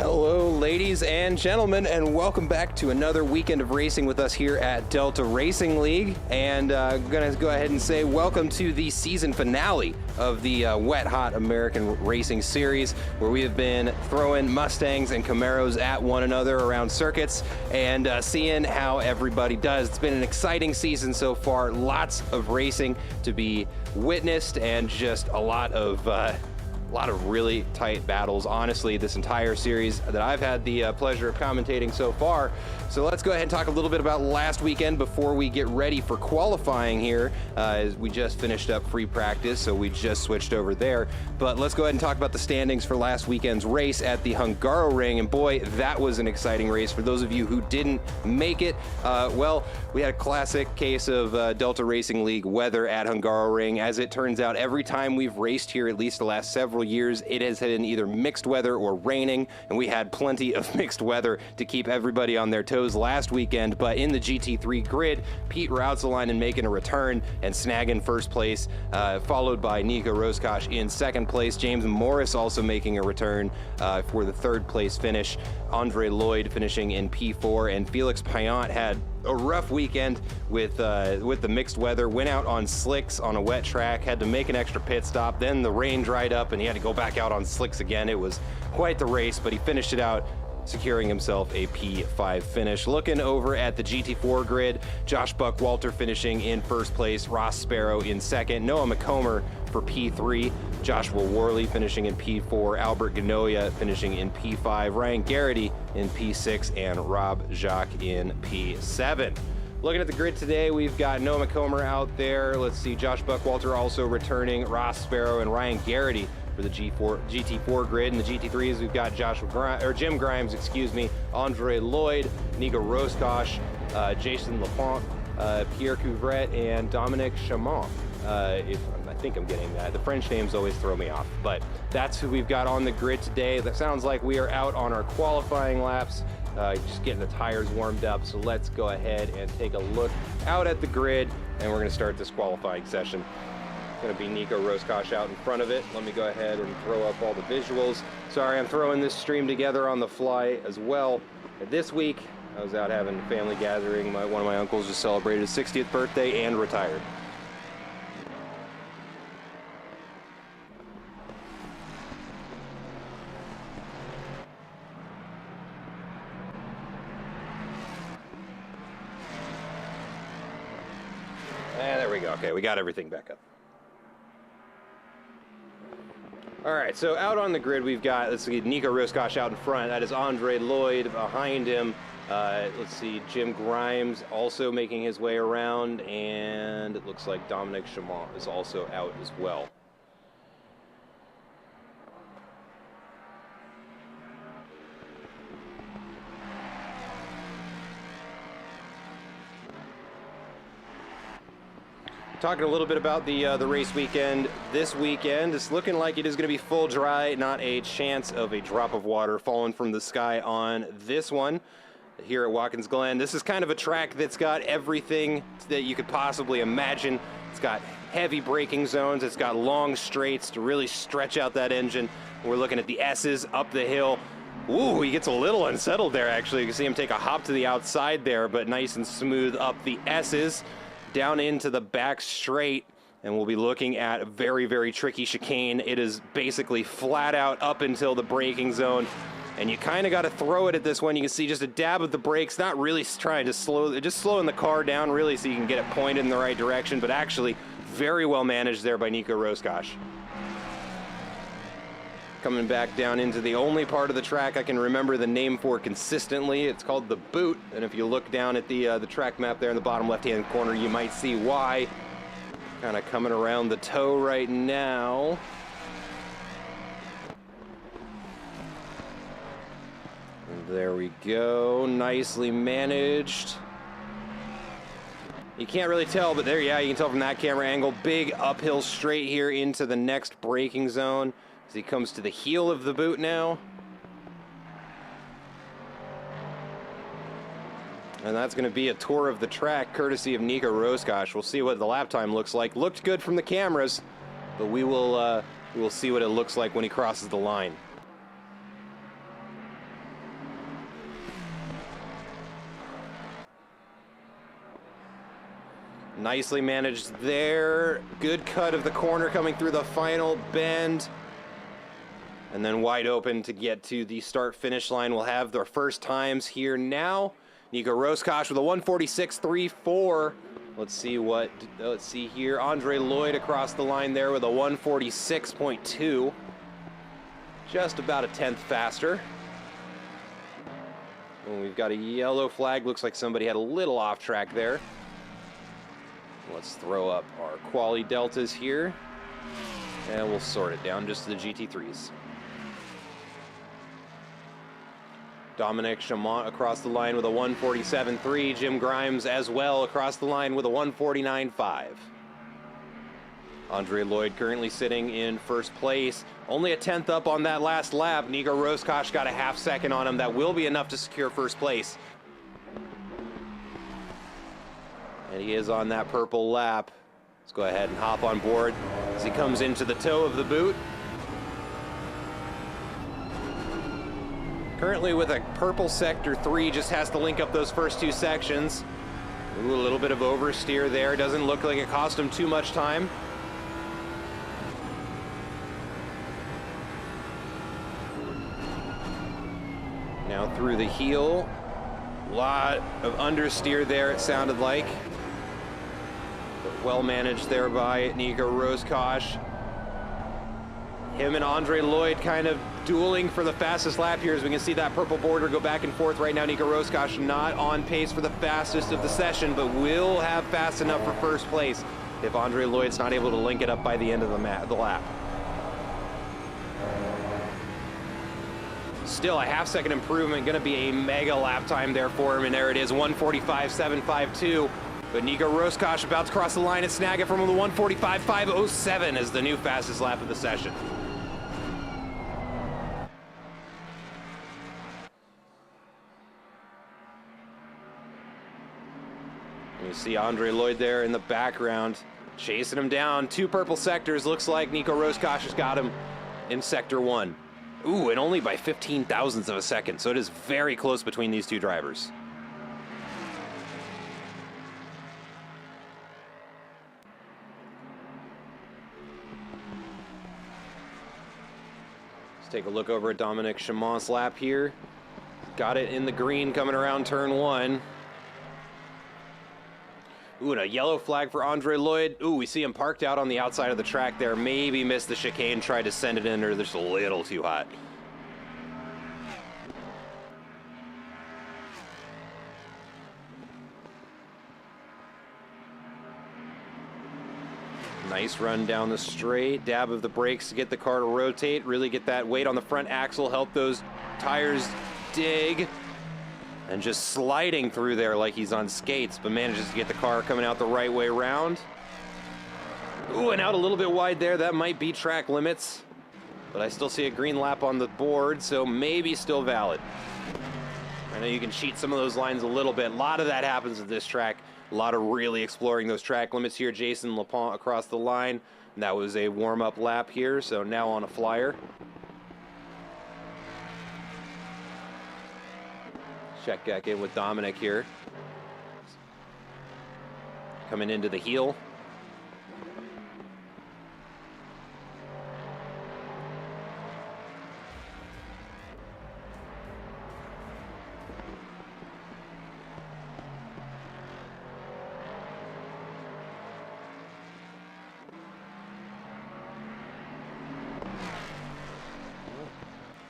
Hello, ladies and gentlemen, and welcome back to another weekend of racing with us here at Delta Racing League. And gonna go ahead and say welcome to the season finale of the Wet Hot American Racing Series, where we have been throwing Mustangs and Camaros at one another around circuits and seeing how everybody does. It's been an exciting season so far, lots of racing to be witnessed, and just a lot of really tight battles, honestly, this entire series that I've had the pleasure of commentating so far. So let's go ahead and talk a little bit about last weekend before we get ready for qualifying here. As we just finished up free practice, so we just switched over there. But let's go ahead and talk about the standings for last weekend's race at the Hungaroring. And boy, that was an exciting race. For those of you who didn't make it, well, we had a classic case of Delta Racing League weather at Hungaroring. As it turns out, every time we've raced here, at least the last several years, it has been either mixed weather or raining, and we had plenty of mixed weather to keep everybody on their toes last weekend. But in the GT3 grid, Pete Routsalainen making a return and snagging first place, followed by Nico Roscosh in second place. James Morris also making a return for the third place finish. Andre Lloyd finishing in P4, and Felix Payan had a rough weekend with the mixed weather. Went out on slicks on a wet track, had to make an extra pit stop, then the rain dried up and he had to go back out on slicks again. It was quite the race, but he finished it out, securing himself a P5 finish. Looking over at the GT4 grid, Josh Buckwalter finishing in first place, Ross Sparrow in second, Noah McComber for P3, Joshua Worley finishing in P4, Albert Ganoia finishing in P5, Ryan Garrity in P6, and Rob Jacques in P7. Looking at the grid today, we've got Noah McComber out there. Let's see, Josh Buckwalter also returning, Ross Sparrow and Ryan Garrity for the GT4 grid. In the GT3s, we've got Jim Grimes, Andre Lloyd, Nico Roscosh, Jason Lapont, Pierre Couvrette, and Dominic Chamon. I think I'm getting that. The French names always throw me off, but that's who we've got on the grid today. That sounds like we are out on our qualifying laps, just getting the tires warmed up. So let's go ahead and take a look out at the grid, and we're going to start this qualifying session. It's going to be Nico Roscosh out in front of it. Let me go ahead and throw up all the visuals. Sorry, I'm throwing this stream together on the fly as well. This week, I was out having a family gathering. One of my uncles just celebrated his 60th birthday and retired. And there we go. Okay, we got everything back up. All right, so out on the grid, we've got, let's see, Nico Roscosh out in front. That is Andre Lloyd behind him. Let's see, Jim Grimes also making his way around, and it looks like Dominic Chamon is also out as well. Talking a little bit about the race weekend. This weekend, it's looking like it is going to be full dry, not a chance of a drop of water falling from the sky on this one here at Watkins Glen. This is kind of a track that's got everything that you could possibly imagine. It's got heavy braking zones. It's got long straights to really stretch out that engine. We're looking at the S's up the hill. Ooh, he gets a little unsettled there, actually. You can see him take a hop to the outside there, but nice and smooth up the S's. Down into the back straight, and we'll be looking at a very, very tricky chicane. It is basically flat out up until the braking zone, and you kind of got to throw it at this one. You can see just a dab of the brakes, not really trying to just slowing the car down really so you can get it pointed in the right direction, but actually very well managed there by Nico Roscosh. Coming back down into the only part of the track I can remember the name for consistently. It's called the boot, and if you look down at the track map there in the bottom left-hand corner, you might see why. Kind of coming around the toe right now. And there we go, nicely managed. You can't really tell, but there, yeah, you can tell from that camera angle. Big uphill straight here into the next braking zone. As he comes to the heel of the boot now. And that's going to be a tour of the track courtesy of Nico Roscosh. We'll see what the lap time looks like. Looked good from the cameras, but we will see what it looks like when he crosses the line. Nicely managed there. Good cut of the corner coming through the final bend. And then wide open to get to the start-finish line. We'll have their first times here now. Nico Roscosh with a 146.34. Let's see here. Andre Lloyd across the line there with a 146.2. Just about a tenth faster. And we've got a yellow flag. Looks like somebody had a little off track there. Let's throw up our quali deltas here. And we'll sort it down just to the GT3s. Dominic Chamont across the line with a 147.3. Jim Grimes as well across the line with a 149.5. Andre Lloyd currently sitting in first place. Only a tenth up on that last lap. Nico Roscosh got a half second on him. That will be enough to secure first place. And he is on that purple lap. Let's go ahead and hop on board as he comes into the toe of the boot. Currently with a purple sector 3, just has to link up those first two sections. Ooh, a little bit of oversteer there. Doesn't look like it cost him too much time. Now through the heel. Lot of understeer there, it sounded like. But well managed there by Nico Roscosh. Him and Andre Lloyd kind of dueling for the fastest lap here, as we can see that purple border go back and forth right now. Nico Roscosh not on pace for the fastest of the session, but will have fast enough for first place if Andre Lloyd's not able to link it up by the end of the lap. Still a half second improvement, going to be a mega lap time there for him, and there it is, 145.752. But Nico Roscosh about to cross the line and snag it from him with 145.507 as the new fastest lap of the session. You see Andre Lloyd there in the background, chasing him down. Two purple sectors. Looks like Nico Roscosh has got him in sector 1. Ooh, and only by 15 thousandths of a second, so it is very close between these two drivers. Let's take a look over at Dominic Chamont's lap here. Got it in the green coming around turn 1. Ooh, and a yellow flag for Andre Lloyd. Ooh, we see him parked out on the outside of the track there. Maybe missed the chicane, tried to send it in, or just a little too hot. Nice run down the straight. Dab of the brakes to get the car to rotate. Really get that weight on the front axle. Help those tires dig. And just sliding through there like he's on skates, but manages to get the car coming out the right way around. Ooh, and out a little bit wide there. That might be track limits, but I still see a green lap on the board, so maybe still valid. I know you can cheat some of those lines a little bit. A lot of that happens at this track. A lot of really exploring those track limits here. Jason Lapont across the line. And that was a warm-up lap here, so now on a flyer. Check back in with Dominic here. Coming into the heel.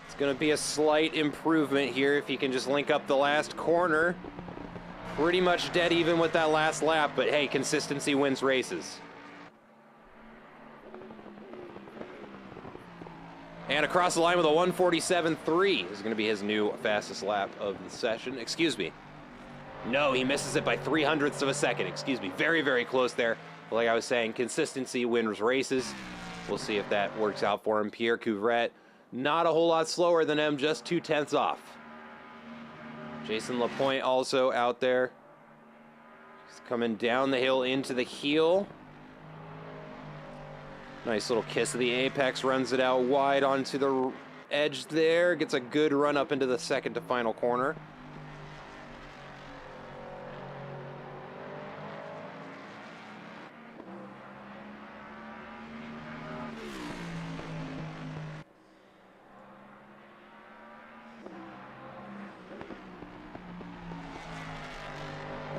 It's going to be a slight improvement here if he can just link up the last corner. Pretty much dead even with that last lap, but hey, consistency wins races. And across the line with a 147.3 is going to be his new fastest lap of the session. Excuse me. No, he misses it by 0.03 of a second. Excuse me. Very, very close there. But like I was saying, consistency wins races. We'll see if that works out for him. Pierre Couvrette, not a whole lot slower than him, just 0.2 off. Jason Lapointe also out there. He's coming down the hill into the heel. Nice little kiss of the apex, runs it out wide onto the edge there. Gets a good run up into the second to final corner.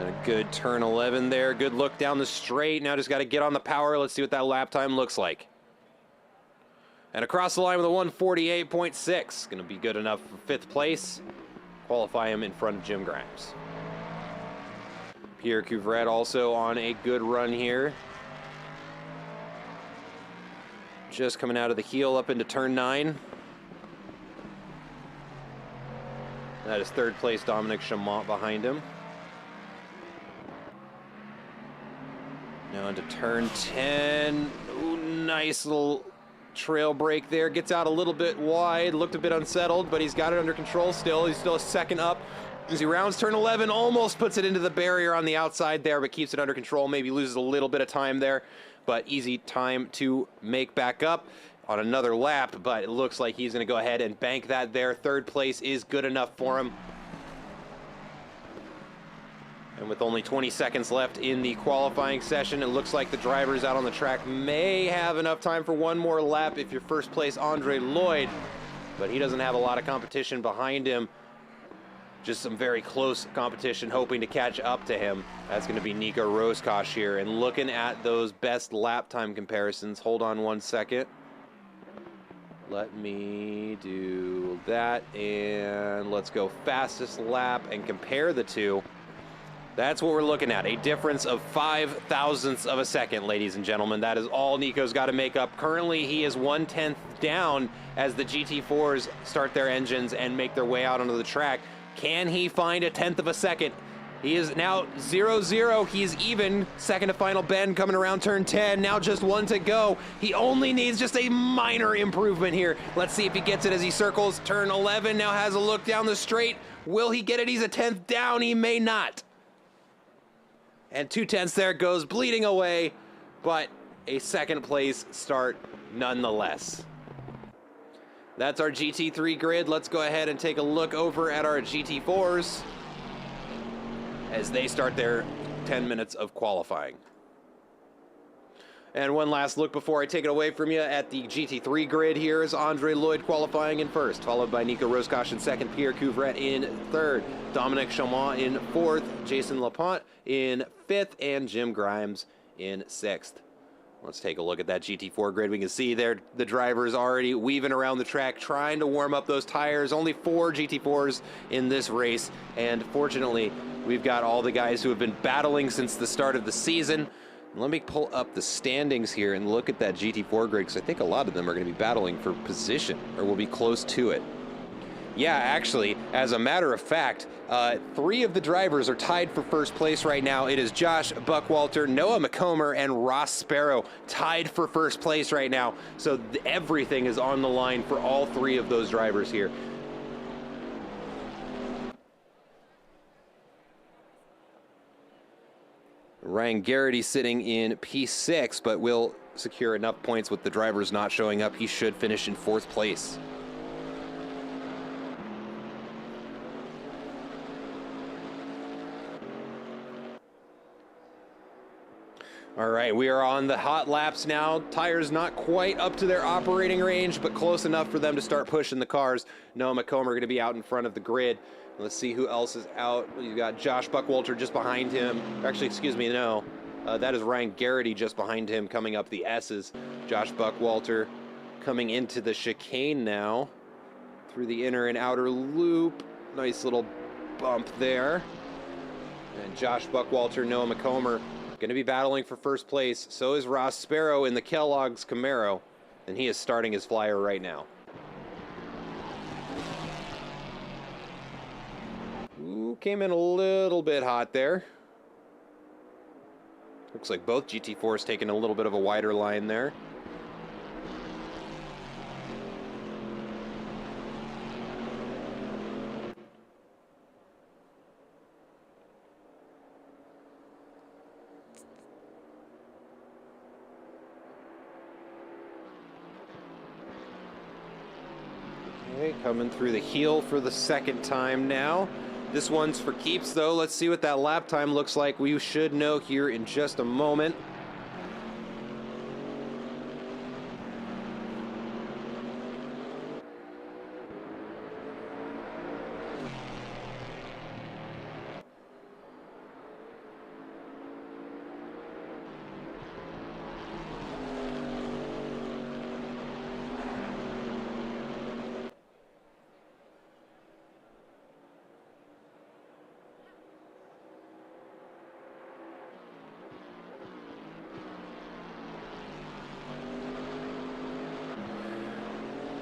And a good turn 11 there. Good look down the straight. Now just got to get on the power. Let's see what that lap time looks like. And across the line with a 148.6. Going to be good enough for 5th place. Qualify him in front of Jim Grimes. Pierre Couvret also on a good run here. Just coming out of the heel up into turn 9. That is 3rd place Dominic Chamont behind him. Now into turn 10. Ooh, nice little trail break there. Gets out a little bit wide. Looked a bit unsettled, but he's got it under control still. He's still a second up. As he rounds turn 11, almost puts it into the barrier on the outside there, but keeps it under control. Maybe loses a little bit of time there, but easy time to make back up on another lap. But it looks like he's going to go ahead and bank that there. 3rd place is good enough for him. And with only 20 seconds left in the qualifying session, it looks like the drivers out on the track may have enough time for one more lap if you're 1st place Andre Lloyd, but he doesn't have a lot of competition behind him. Just some very close competition hoping to catch up to him. That's going to be Nico Roscoe here. And looking at those best lap time comparisons, hold on one second. Let me do that, and let's go fastest lap and compare the two. That's what we're looking at, a difference of 0.005 of a second, ladies and gentlemen. That is all Nico's got to make up. Currently, he is 1/10 down as the GT4s start their engines and make their way out onto the track. Can he find 1/10 of a second? He is now 0-0. He's even. Second to final bend coming around turn 10. Now just 1 to go. He only needs just a minor improvement here. Let's see if he gets it as he circles turn 11. Now has a look down the straight. Will he get it? He's 1/10 down. He may not. And 2/10 there goes bleeding away, but a 2nd place start nonetheless. That's our GT3 grid. Let's go ahead and take a look over at our GT4s as they start their 10 minutes of qualifying. And one last look before I take it away from you at the GT3 grid. Here is Andre Lloyd qualifying in 1st, followed by Nico Roscoe in 2nd, Pierre Couvret in 3rd, Dominic Chamont in 4th, Jason Lapont in 5th, and Jim Grimes in 6th. Let's take a look at that GT4 grid. We can see there the drivers already weaving around the track, trying to warm up those tires. Only 4 GT4s in this race, and fortunately, we've got all the guys who have been battling since the start of the season. Let me pull up the standings here and look at that GT4 grid, because I think a lot of them are going to be battling for position, or will be close to it. Yeah, actually, as a matter of fact, 3 of the drivers are tied for 1st place right now. It is Josh Buckwalter, Noah McComber, and Ross Sparrow tied for 1st place right now. So everything is on the line for all 3 of those drivers here. Ryan Garrity sitting in P6, but will secure enough points with the drivers not showing up. He should finish in 4th place. All right, we are on the hot laps now. Tires not quite up to their operating range, but close enough for them to start pushing the cars. Noah McComber going to be out in front of the grid. Let's see who else is out. You've got Josh Buckwalter just behind him. Actually, excuse me, no. That is Ryan Garrity just behind him coming up the S's. Josh Buckwalter coming into the chicane now through the inner and outer loop. Nice little bump there. And Josh Buckwalter, Noah McComber going to be battling for 1st place. So is Ross Sparrow in the Kellogg's Camaro, and he is starting his flyer right now. Ooh, came in a little bit hot there. Looks like both GT4s taking a little bit of a wider line there. Okay, coming through the heel for the 2nd time now. This one's for keeps, though. Let's see what that lap time looks like. We should know here in just a moment.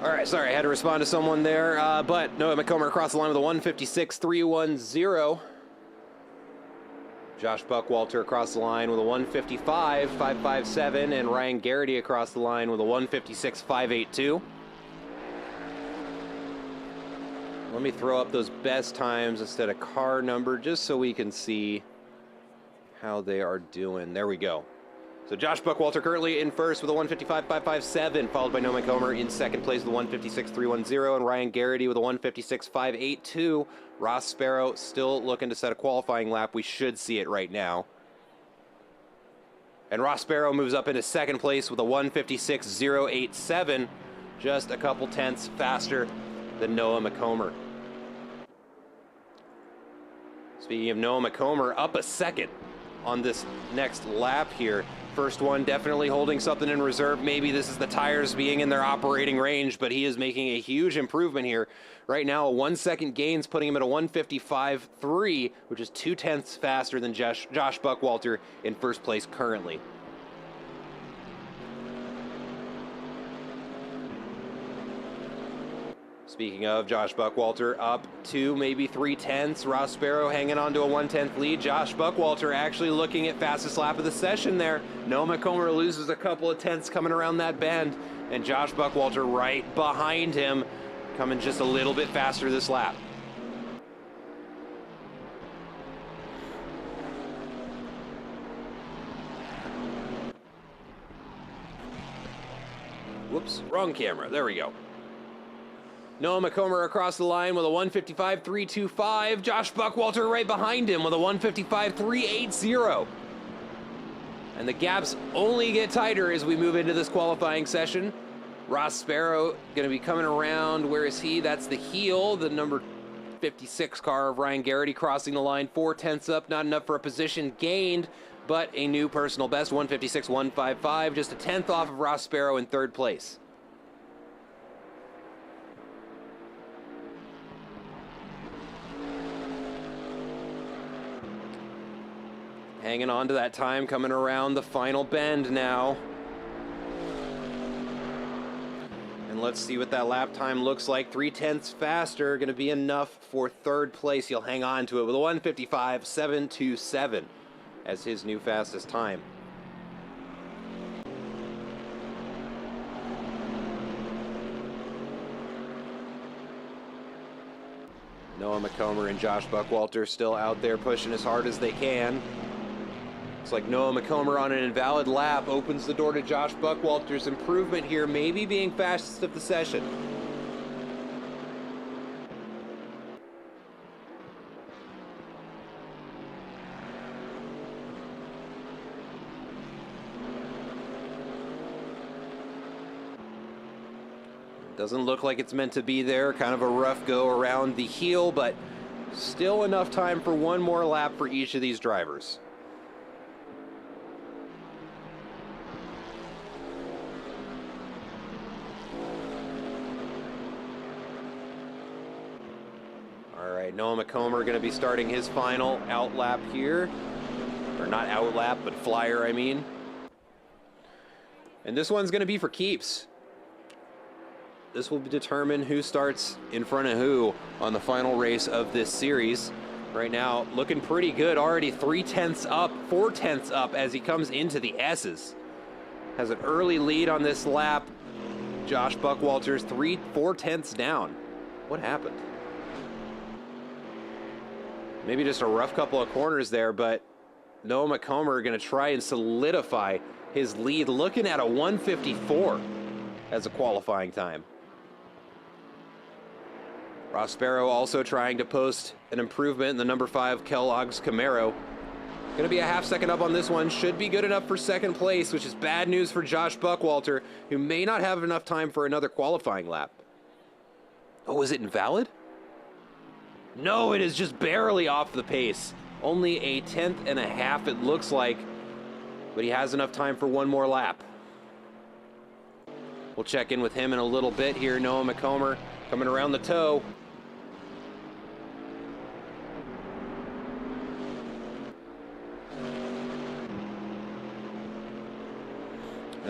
All right, sorry, I had to respond to someone there, but Noah McComber across the line with a 156.310. Josh Buckwalter across the line with a 155.557, and Ryan Garrity across the line with a 156.582. Let me throw up those best times instead of car number just so we can see how they are doing. There we go. So Josh Buckwalter currently in first with a 155.557, followed by Noah McComber in second place with a 156.310, and Ryan Garrity with a 156.582. Ross Sparrow still looking to set a qualifying lap. We should see it right now. And Ross Sparrow moves up into second place with a 156.087, just a couple tenths faster than Noah McComber. Speaking of Noah McComber, up a second on this next lap here. First one definitely holding something in reserve. Maybe this is the tires being in their operating range, but he is making a huge improvement here. Right now, a 1 second gains, putting him at a 155.3, which is 2 tenths faster than Josh Buckwalter in first place currently. Speaking of, Josh Buckwalter up 2, maybe 3 tenths. Ross Sparrow hanging on to a 1/10 lead. Josh Buckwalter actually looking at fastest lap of the session there. Noah McComber loses a couple of tenths coming around that bend, and Josh Buckwalter right behind him, coming just a little bit faster this lap. Whoops, wrong camera. There we go. Noah McComber across the line with a 155.325. Josh Buckwalter right behind him with a 155.380. And the gaps only get tighter as we move into this qualifying session. Ross Sparrow going to be coming around. Where is he? That's the heel, the number 56 car of Ryan Garrity crossing the line. 4 tenths up, not enough for a position gained, but a new personal best, 156.155, just a tenth off of Ross Sparrow in third place. Hanging on to that time, coming around the final bend now. And let's see what that lap time looks like. 3 tenths faster, going to be enough for third place. He'll hang on to it with a 155.727 as his new fastest time. Noah McComber and Josh Buckwalter still out there pushing as hard as they can. It's like Noah McComber on an invalid lap opens the door to Josh Buckwalter's improvement here, maybe being fastest of the session. Doesn't look like it's meant to be there. Kind of a rough go around the heel, but still enough time for one more lap for each of these drivers. Noah McComber going to be starting his final out lap here. Or not out lap, but flyer, I mean. And this one's going to be for keeps. This will determine who starts in front of who on the final race of this series. Right now, looking pretty good. Already 3 tenths up, 4 tenths up as he comes into the S's. Has an early lead on this lap. Josh Buckwalter's 4 tenths down. What happened? Maybe just a rough couple of corners there, but Noah McComber going to try and solidify his lead, looking at a 154 as a qualifying time. Ross Sparrow also trying to post an improvement in the number 5 Kellogg's Camaro. Going to be a half second up on this one. Should be good enough for second place, which is bad news for Josh Buckwalter, who may not have enough time for another qualifying lap. Oh, is it invalid? No, it is just barely off the pace. Only a 1/10.5 it looks like, but he has enough time for one more lap. We'll check in with him in a little bit here. Noah McComber coming around the toe.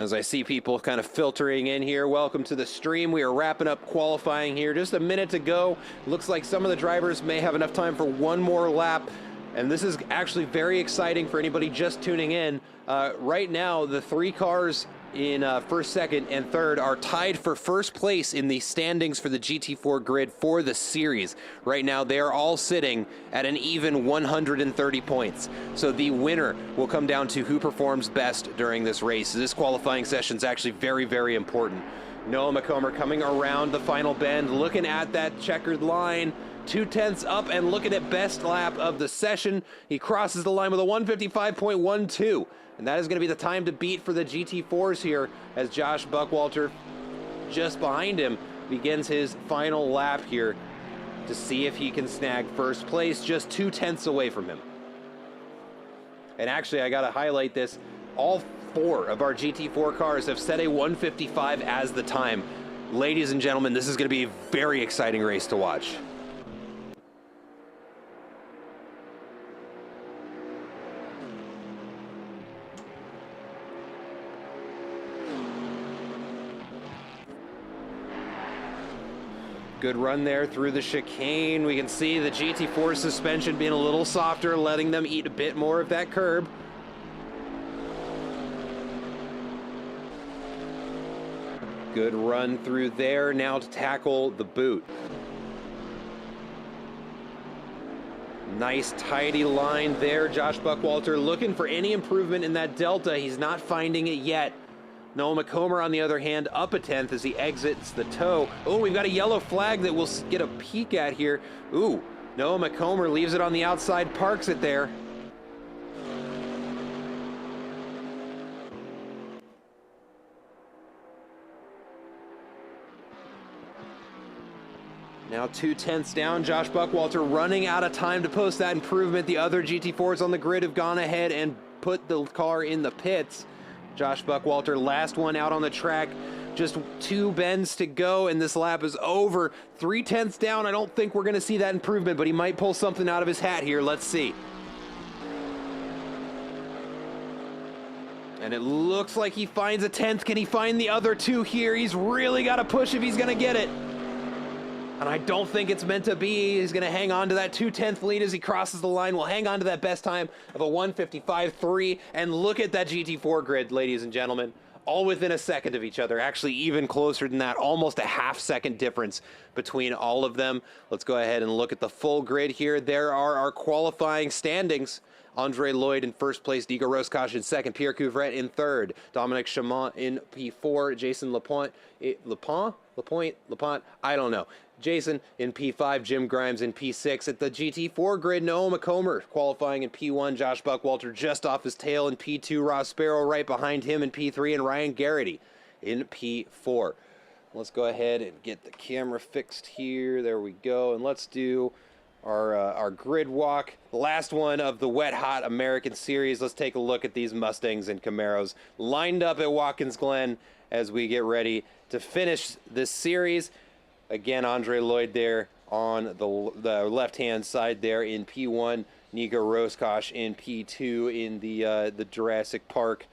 As I see people kind of filtering in here, welcome to the stream. We are wrapping up qualifying here. Just a minute to go. Looks like some of the drivers may have enough time for one more lap. And this is actually very exciting for anybody just tuning in. Right now, the 3 cars in first, second, and third are tied for first place in the standings for the GT4 grid for the series. Right now, they are all sitting at an even 130 points. So the winner will come down to who performs best during this race. This qualifying session is actually very, very important. Noah McComber coming around the final bend, looking at that checkered line. 2/10 up and looking at best lap of the session. He crosses the line with a 155.12. And that is going to be the time to beat for the GT4s here as Josh Buckwalter, just behind him, begins his final lap here to see if he can snag first place, just 2/10 away from him. And actually, I got to highlight this. All 4 of our GT4 cars have set a 155 as the time. Ladies and gentlemen, this is going to be a very exciting race to watch. Good run there through the chicane. We can see the GT4 suspension being a little softer, letting them eat a bit more of that curb. Good run through there now to tackle the boot. Nice tidy line there. Josh Buckwalter looking for any improvement in that delta. He's not finding it yet. Noah McComber, on the other hand, up a 10th as he exits the toe. Oh, we've got a yellow flag that we'll get a peek at here. Ooh, Noah McComber leaves it on the outside, parks it there. Now 2/10 down, Josh Buckwalter running out of time to post that improvement. The other GT4s on the grid have gone ahead and put the car in the pits. Josh Buckwalter, last one out on the track. Just 2 bends to go, and this lap is over. 3/10 down. I don't think we're going to see that improvement, but he might pull something out of his hat here. Let's see. And it looks like he finds a 10th. Can he find the other 2 here? He's really got to push if he's going to get it. And I don't think it's meant to be. He's going to hang on to that 2/10 lead as he crosses the line. We'll hang on to that best time of a 155.3. And look at that GT4 grid, ladies and gentlemen. All within a second of each other. Actually, even closer than that. Almost a half-second difference between all of them. Let's go ahead and look at the full grid here. There are our qualifying standings. Andre Lloyd in first place, Nico Roscosh in second, Pierre Couvrette in third, Dominic Chamont in P4, Jason Lapointe, I don't know. Jason in P5, Jim Grimes in P6. At the GT4 grid, Noah McComber qualifying in P1, Josh Buckwalter just off his tail in P2, Ross Sparrow right behind him in P3, and Ryan Garrity in P4. Let's go ahead and get the camera fixed here. There we go, and let's do our grid walk, the last one of the Wet Hot American Series. Let's take a look at these Mustangs and Camaros lined up at Watkins Glen as we get ready to finish this series. Again, Andre Lloyd there on the left-hand side there in P1, Nico Roscosh in P2 in the Jurassic Park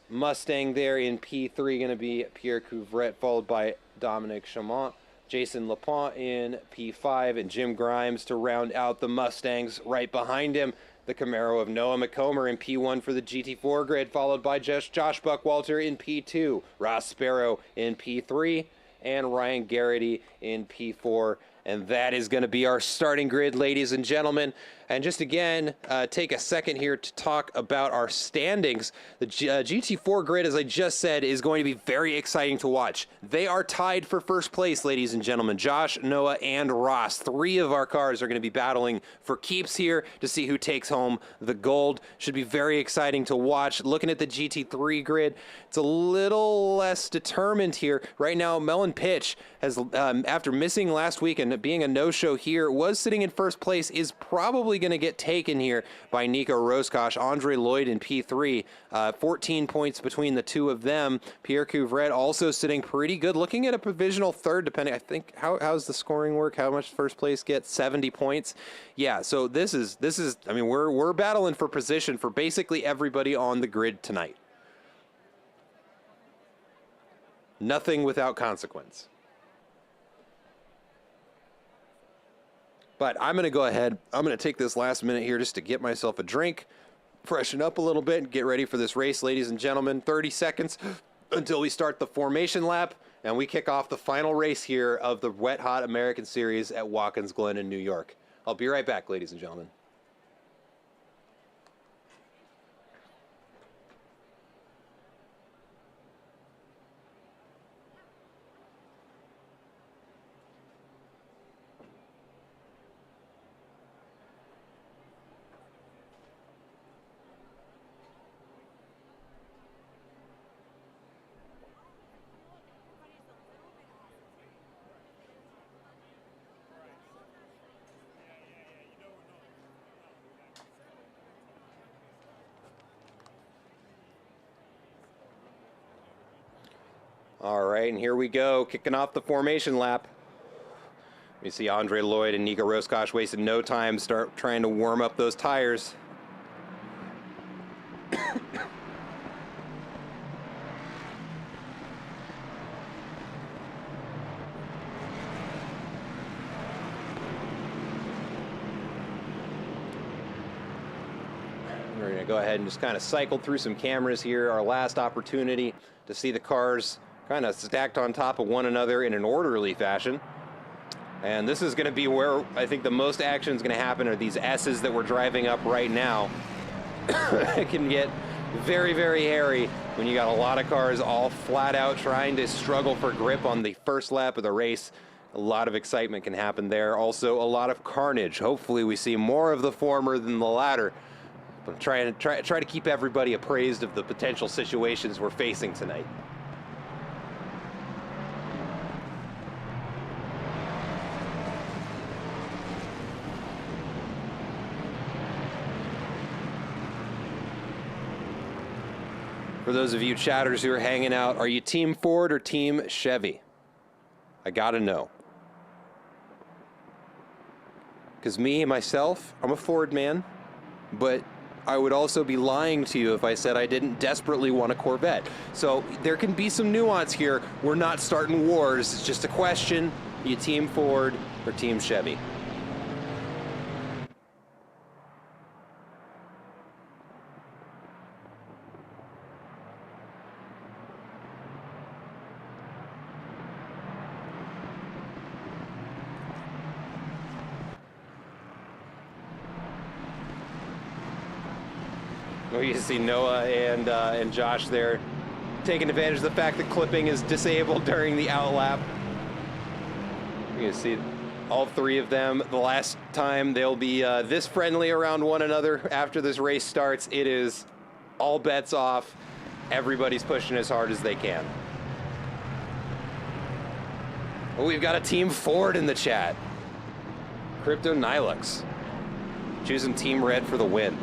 Mustang there in P3, going to be Pierre Couvrette, followed by Dominic Chamont. Jason Lapointe in P5, and Jim Grimes to round out the Mustangs right behind him. The Camaro of Noah McComber in P1 for the GT4 grid, followed by Josh Buckwalter in P2, Ross Sparrow in P3, and Ryan Garrity in P4. And that is going to be our starting grid, ladies and gentlemen. And just again, take a second here to talk about our standings. The GT4 grid, as I just said, is going to be very exciting to watch. They are tied for first place, ladies and gentlemen. Josh, Noah, and Ross. 3 of our cars are going to be battling for keeps here to see who takes home the gold. Should be very exciting to watch. Looking at the GT3 grid, it's a little less determined here. Right now, Melon Pitch has, after missing last week and being a no-show here, was sitting in first place, is probably going to get taken here by Nico Roscosh. Andre Lloyd in P3, 14 points between the 2 of them. Pierre Couvrette also sitting pretty good, looking at a provisional third, depending, I think, how's the scoring work? How much first place gets? 70 points. Yeah, so this is, I mean, we're battling for position for basically everybody on the grid tonight. Nothing without consequence. But I'm going to go ahead. I'm going to take this last minute here just to get myself a drink, freshen up a little bit, and get ready for this race, ladies and gentlemen. 30 seconds until we start the formation lap, and we kick off the final race here of the Wet Hot American Series at Watkins Glen in New York. I'll be right back, ladies and gentlemen. All right, and here we go, kicking off the formation lap. You see Andre Lloyd and Nico Roscosh wasted no time, start trying to warm up those tires. We're gonna go ahead and just kind of cycle through some cameras here. Our last opportunity to see the cars kind of stacked on top of one another in an orderly fashion. And this is going to be where I think the most action is going to happen, are these S's that we're driving up right now. It can get very, very hairy when you got a lot of cars all flat out trying to struggle for grip on the first lap of the race. A lot of excitement can happen there. Also, a lot of carnage. Hopefully we see more of the former than the latter. But try to keep everybody appraised of the potential situations we're facing tonight. For those of you chatters who are hanging out, are you Team Ford or Team Chevy? I gotta know. Because myself, I'm a Ford man, but I would also be lying to you if I said I didn't desperately want a Corvette. So there can be some nuance here. We're not starting wars. It's just a question. Are you Team Ford or Team Chevy? Well, you see Noah and Josh there taking advantage of the fact that clipping is disabled during the outlap. You can see all three of them. The last time they'll be this friendly around one another after this race starts. It is all bets off. Everybody's pushing as hard as they can. Well, we've got a Team Ford in the chat. Crypto Nilux choosing Team Red for the win.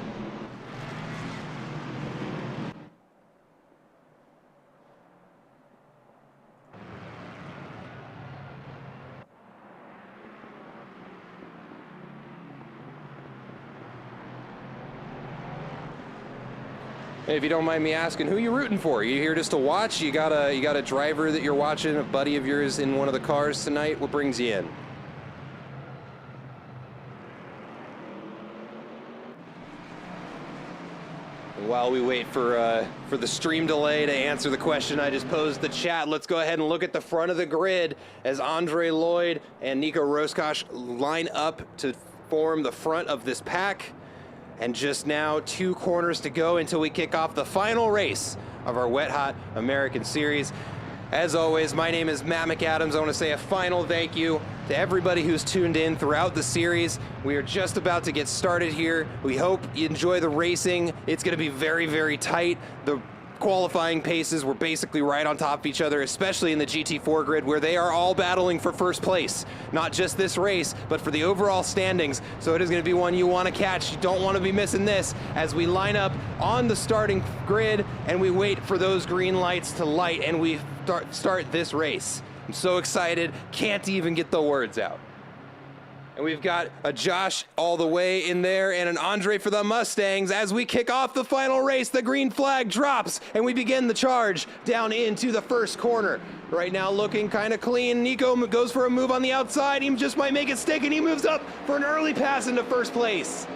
If you don't mind me asking, who are you rooting for? You here just to watch? You got a driver that you're watching, a buddy of yours in one of the cars tonight? What brings you in? While we wait for the stream delay to answer the question I just posed to the chat, let's go ahead and look at the front of the grid as Andre Lloyd and Nico Roscosh line up to form the front of this pack. And just now, 2 corners to go until we kick off the final race of our Wet Hot American Series. As always, my name is Matt McAdams. I want to say a final thank you to everybody who's tuned in throughout the series. We are just about to get started here. We hope you enjoy the racing. It's going to be very, very tight. The qualifying paces were basically right on top of each other, especially in the GT4 grid, where they are all battling for first place. Not just this race, but for the overall standings. So it is going to be one you want to catch. You don't want to be missing this as we line up on the starting grid and we wait for those green lights to light and we start this race. I'm so excited, can't even get the words out. And we've got a Josh all the way in there and an Andre for the Mustangs. As we kick off the final race, the green flag drops and we begin the charge down into the first corner. right now looking kind of clean. Nico goes for a move on the outside. He just might make it stick, and he moves up for an early pass into first place.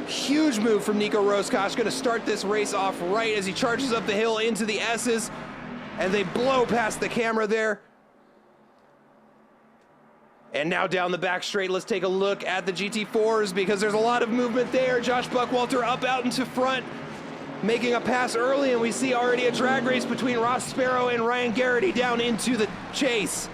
Huge move from Nico Roscosh. Going to start this race off right as he charges up the hill into the S's, and they blow past the camera there. And now down the back straight, let's take a look at the GT4s because there's a lot of movement there. Josh Buckwalter up out into front, making a pass early, and we see already a drag race between Ross Sparrow and Ryan Garrity down into the chase.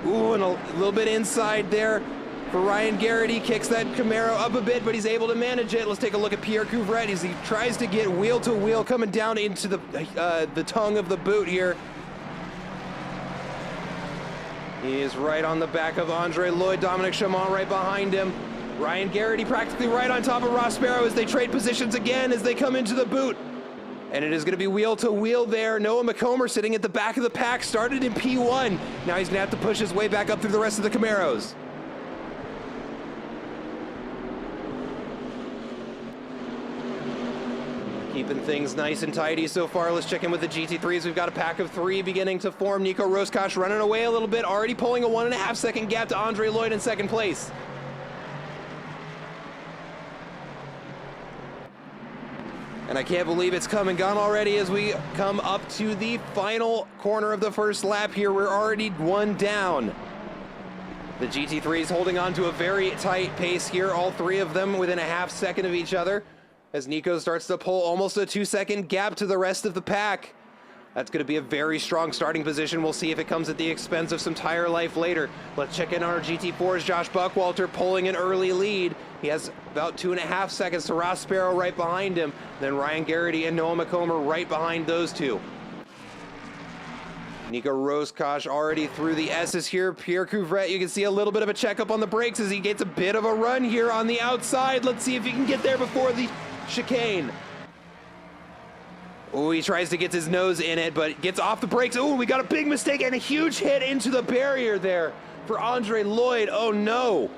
Ooh, and a little bit inside there for Ryan Garrity. Kicks that Camaro up a bit, but he's able to manage it. Let's take a look at Pierre Couvret as he tries to get wheel to wheel coming down into the tongue of the boot here. He is right on the back of Andre Lloyd. Dominic Chamont right behind him. Ryan Garrity practically right on top of Ross Sparrow as they trade positions again as they come into the boot. And it is going to be wheel to wheel there. Noah McComber sitting at the back of the pack, started in P1. Now he's going to have to push his way back up through the rest of the Camaros. Keeping things nice and tidy so far. Let's check in with the GT3s. We've got a pack of 3 beginning to form. Nico Roscosh running away a little bit, already pulling a 1.5 second gap to Andre Lloyd in second place. And I can't believe it's come and gone already as we come up to the final corner of the first lap here. We're already 1 down. The GT3s holding on to a very tight pace here, all 3 of them within a half second of each other, as Nico starts to pull almost a 2-second gap to the rest of the pack. That's going to be a very strong starting position. We'll see if it comes at the expense of some tire life later. Let's check in on our GT4s. Josh Buckwalter pulling an early lead. He has about 2.5 seconds to Ross Sparrow right behind him. Then Ryan Garrity and Noah McComber right behind those 2. Nico Roscosh already through the S's here. Pierre Couvret, you can see a little bit of a checkup on the brakes as he gets a bit of a run here on the outside. Let's see if he can get there before the chicane. Oh, he tries to get his nose in it, but gets off the brakes. Oh, we got a big mistake and a huge hit into the barrier there for Andre Lloyd. Oh, no.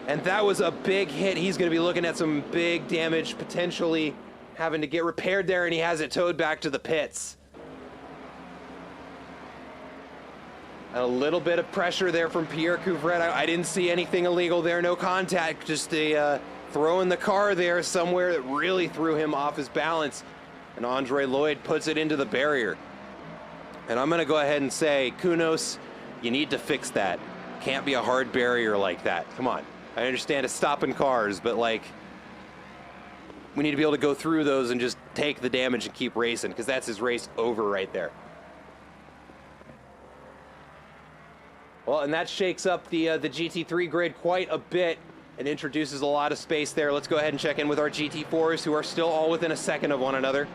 And that was a big hit. He's going to be looking at some big damage, potentially having to get repaired there, and he has it towed back to the pits. And a little bit of pressure there from Pierre Couvret. I didn't see anything illegal there. No contact, just a throw in the car there somewhere that really threw him off his balance. And Andre Lloyd puts it into the barrier. And I'm going to go ahead and say, Kunos, you need to fix that. Can't be a hard barrier like that. Come on. I understand it's stopping cars, but like, we need to be able to go through those and just take the damage and keep racing, because that's his race over right there. Well, and that shakes up the GT3 grid quite a bit and introduces a lot of space there. Let's go ahead and check in with our GT4s, who are still all within a second of one another.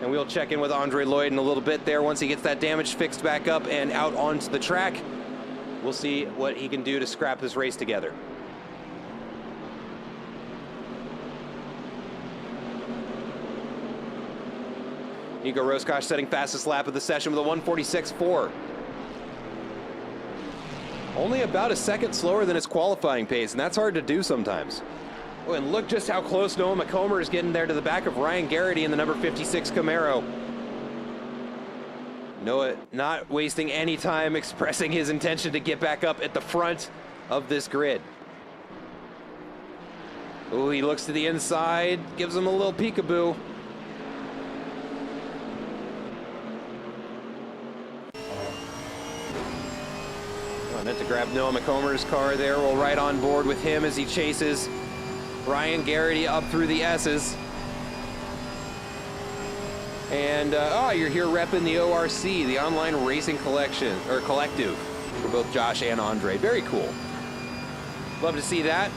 And we'll check in with Andre Lloyd in a little bit there once he gets that damage fixed back up and out onto the track. We'll see what he can do to scrap this race together. Nico Roscosh setting fastest lap of the session with a 1:46.4. Only about a second slower than his qualifying pace, and that's hard to do sometimes. Oh, and look just how close Noah McComber is getting there to the back of Ryan Garrity in the number 56 Camaro. Noah not wasting any time expressing his intention to get back up at the front of this grid. Oh, he looks to the inside, gives him a little peekaboo. Meant to grab Noah McComber's car there. We'll ride on board with him as he chases Ryan Garrity up through the S's. And, you're here repping the ORC, the Online Racing Collection, or Collective, for both Josh and Andre. Very cool. Love to see that.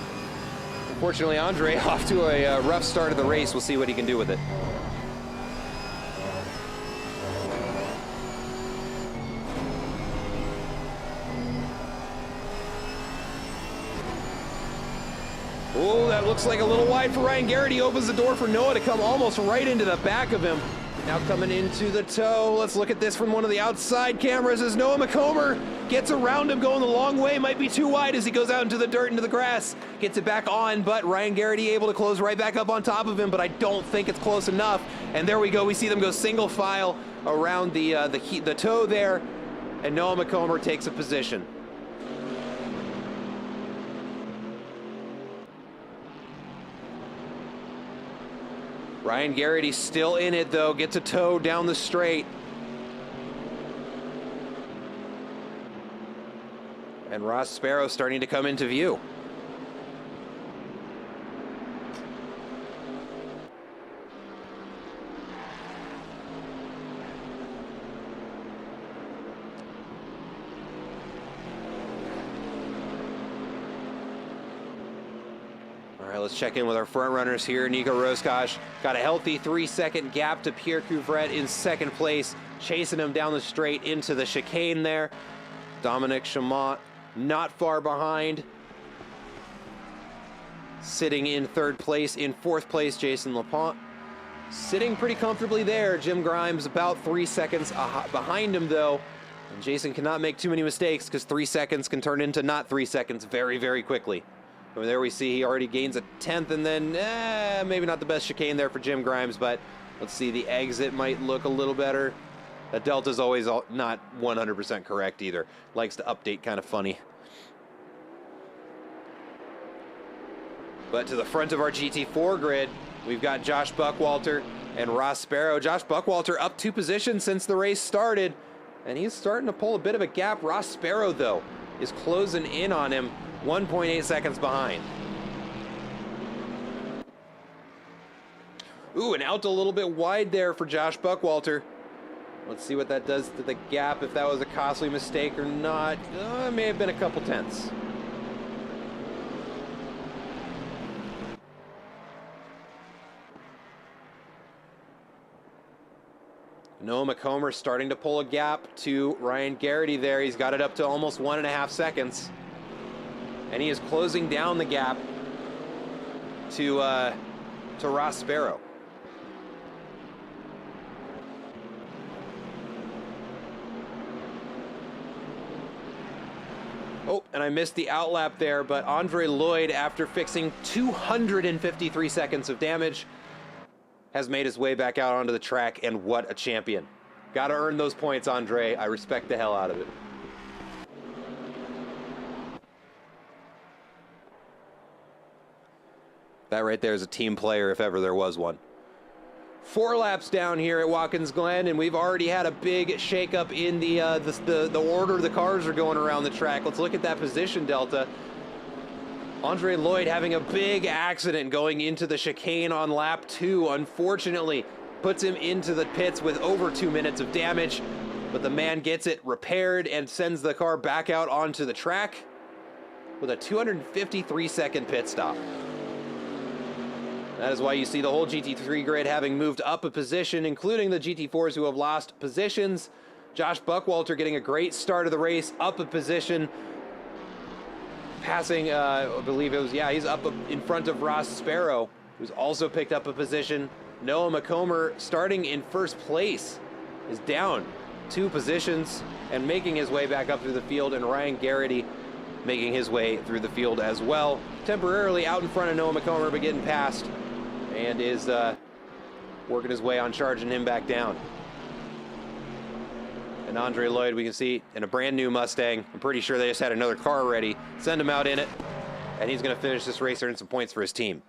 Unfortunately, Andre off to a rough start of the race. We'll see what he can do with it. Oh, that looks like a little wide for Ryan Garrity. Opens the door for Noah to come almost right into the back of him. Now coming into the toe. Let's look at this from one of the outside cameras as Noah McComber gets around him, going the long way. Might be too wide as he goes out into the dirt, into the grass. Gets it back on, but Ryan Garrity able to close right back up on top of him, but I don't think it's close enough. And there we go. We see them go single file around the toe there, and Noah McComber takes a position. Ryan Garrity still in it, though. Gets a toe down the straight. And Ross Sparrow starting to come into view. All right, let's check in with our front runners here. Nico Roscosh got a healthy 3-second gap to Pierre Couvret in second place, chasing him down the straight into the chicane there. Dominic Chamont not far behind. Sitting in third place. In fourth place, Jason LaPont. Sitting pretty comfortably there. Jim Grimes about 3 seconds behind him, though. And Jason cannot make too many mistakes because 3 seconds can turn into not 3 seconds very, very quickly. Over there we see he already gains a 10th, and then maybe not the best chicane there for Jim Grimes, but let's see, the exit might look a little better. That delta's always not 100% correct either. Likes to update kind of funny. But to the front of our GT4 grid, we've got Josh Buckwalter and Ross Sparrow. Josh Buckwalter up 2 positions since the race started, and he's starting to pull a bit of a gap. Ross Sparrow, though, is closing in on him, 1.8 seconds behind. Ooh, and out a little bit wide there for Josh Buckwalter. Let's see what that does to the gap, if that was a costly mistake or not. It may have been a couple tenths. Noah McComber starting to pull a gap to Ryan Garrity there. He's got it up to almost 1.5 seconds. And he is closing down the gap to Ross Sparrow. Oh, and I missed the outlap there, but Andre Lloyd, after fixing 253 seconds of damage, has made his way back out onto the track, and what a champion. Gotta earn those points, Andre. I respect the hell out of it. That right there is a team player if ever there was one. 4 laps down here at Watkins Glen, and we've already had a big shakeup in the order the cars are going around the track. Let's look at that position delta. Andre Lloyd having a big accident going into the chicane on lap 2. Unfortunately, puts him into the pits with over 2 minutes of damage, but the man gets it repaired and sends the car back out onto the track with a 253-second pit stop. That is why you see the whole GT3 grid having moved up a position, including the GT4s who have lost positions. Josh Buckwalter getting a great start of the race, up a position, passing, I believe it was, yeah, he's up in front of Ross Sparrow, who's also picked up a position. Noah McComber, starting in first place, is down 2 positions and making his way back up through the field, and Ryan Garrity making his way through the field as well. Temporarily out in front of Noah McComber, but getting past, and is working his way on charging him back down. And Andre Lloyd, we can see in a brand new Mustang. I'm pretty sure they just had another car ready. Send him out in it, and he's going to finish this race, earn some points for his team.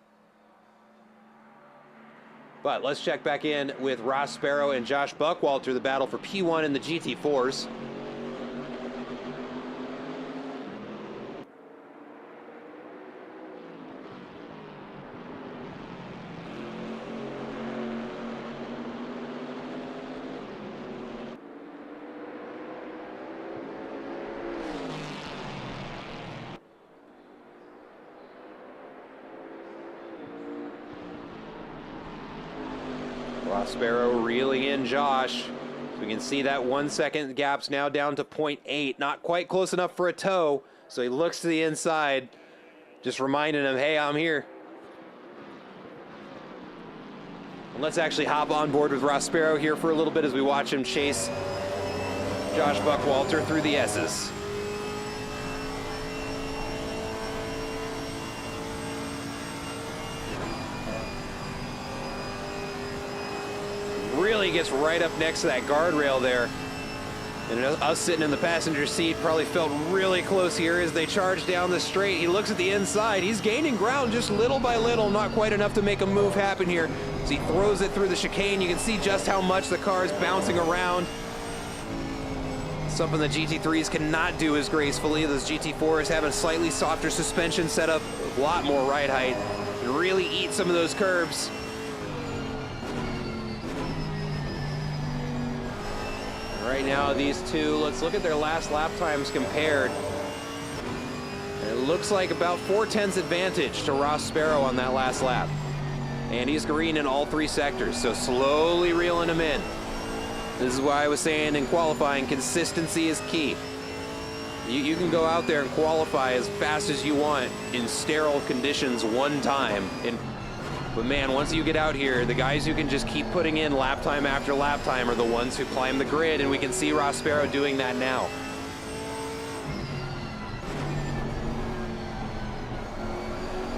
But let's check back in with Ross Sparrow and Josh Buckwalter, the battle for P1 in the GT4s. Ross Sparrow reeling in Josh. So we can see that 1 second gap's now down to 0.8. Not quite close enough for a toe. So he looks to the inside, just reminding him, hey, I'm here. Let's actually hop on board with Ross Sparrow here for a little bit as we watch him chase Josh Buckwalter through the S's. Really gets right up next to that guardrail there. And us sitting in the passenger seat probably felt really close here as they charge down the straight. He looks at the inside. He's gaining ground just little by little, not quite enough to make a move happen here. As he throws it through the chicane, you can see just how much the car is bouncing around. Something the GT3s cannot do as gracefully. Those GT4s have a slightly softer suspension setup, a lot more ride height, and really eat some of those curbs. Right now, these two, let's look at their last lap times compared. And it looks like about 4/10 advantage to Ross Sparrow on that last lap. And he's green in all three sectors, so slowly reeling him in. This is why I was saying in qualifying, consistency is key. You can go out there and qualify as fast as you want in sterile conditions one time. But man, once you get out here, the guys who can just keep putting in lap time after lap time are the ones who climb the grid, and we can see Ross Sparrow doing that now.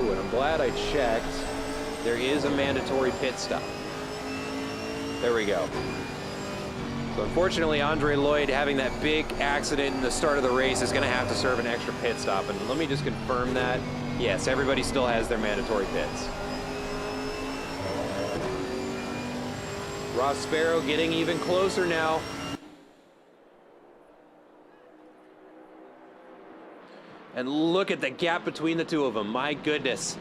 Ooh, and I'm glad I checked. There is a mandatory pit stop. There we go. So unfortunately, Andre Lloyd having that big accident in the start of the race is going to have to serve an extra pit stop. And let me just confirm that. Yes, everybody still has their mandatory pits. Ross Sparrow getting even closer now. And look at the gap between the two of them. My goodness.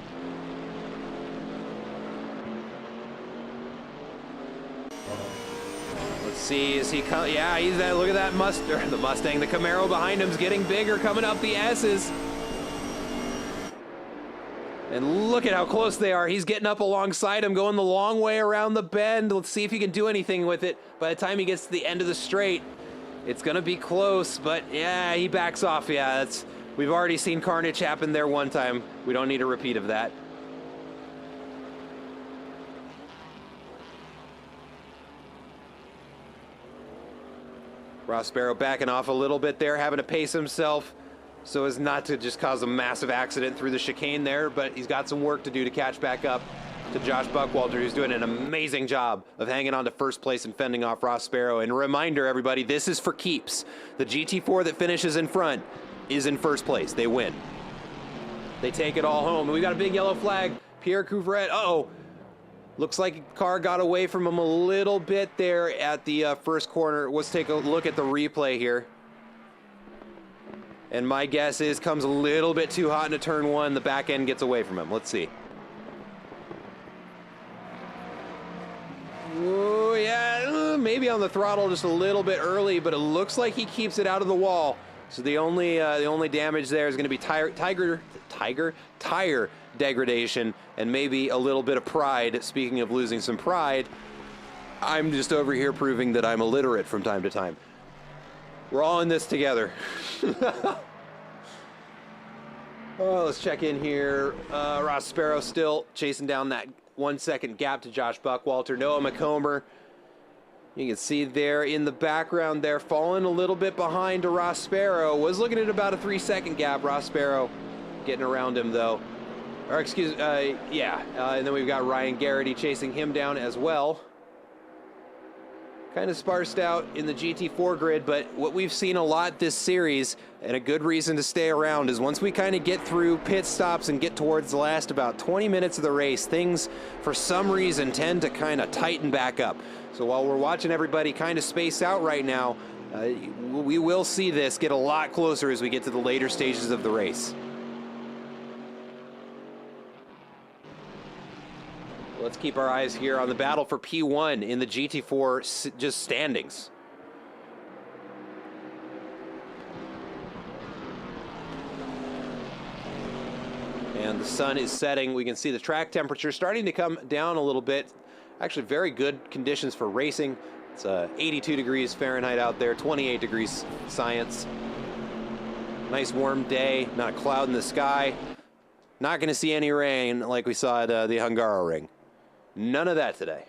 Let's see, is he coming? Yeah, he's that. Look at that the Mustang. The Camaro behind him's getting bigger, coming up the S's. And look at how close they are. He's getting up alongside him, going the long way around the bend. Let's see if he can do anything with it. By the time he gets to the end of the straight, it's going to be close. But yeah, he backs off. Yeah, we've already seen carnage happen there one time. We don't need a repeat of that. Ross Sparrow backing off a little bit there, having to pace himself so as not to just cause a massive accident through the chicane there, but he's got some work to do to catch back up to Josh Buckwalter, who's doing an amazing job of hanging on to first place and fending off Ross Sparrow. And a reminder, everybody, this is for keeps. The GT4 that finishes in front is in first place. They win. They take it all home. And we got a big yellow flag. Pierre Couvret, uh-oh. Looks like a car got away from him a little bit there at the first corner. Let's take a look at the replay here. And my guess is comes a little bit too hot into turn one. The back end gets away from him. Let's see. Oh, yeah, maybe on the throttle just a little bit early, but it looks like he keeps it out of the wall. So the only damage there is going to be tire degradation and maybe a little bit of pride. Speaking of losing some pride, I'm just over here proving that I'm illiterate from time to time. We're all in this together. Oh, let's check in here. Ross Sparrow still chasing down that 1 second gap to Josh Buckwalter. Noah McComber, you can see there in the background there, falling a little bit behind to Ross Sparrow. Was looking at about a 3 second gap. Ross Sparrow getting around him though. Or excuse, yeah. And then we've got Ryan Garrity chasing him down as well. Kind of sparsed out in the GT4 grid, but what we've seen a lot this series, and a good reason to stay around, is once we kind of get through pit stops and get towards the last about 20 minutes of the race, things, for some reason, tend to kind of tighten back up. So while we're watching everybody kind of space out right now, we will see this get a lot closer as we get to the later stages of the race. Let's keep our eyes here on the battle for P1 in the GT4 just standings. And the sun is setting. We can see the track temperature starting to come down a little bit. Actually, very good conditions for racing. It's 82 degrees Fahrenheit out there, 28 degrees science. Nice warm day, not a cloud in the sky. Not going to see any rain like we saw at the Hungaroring. None of that today.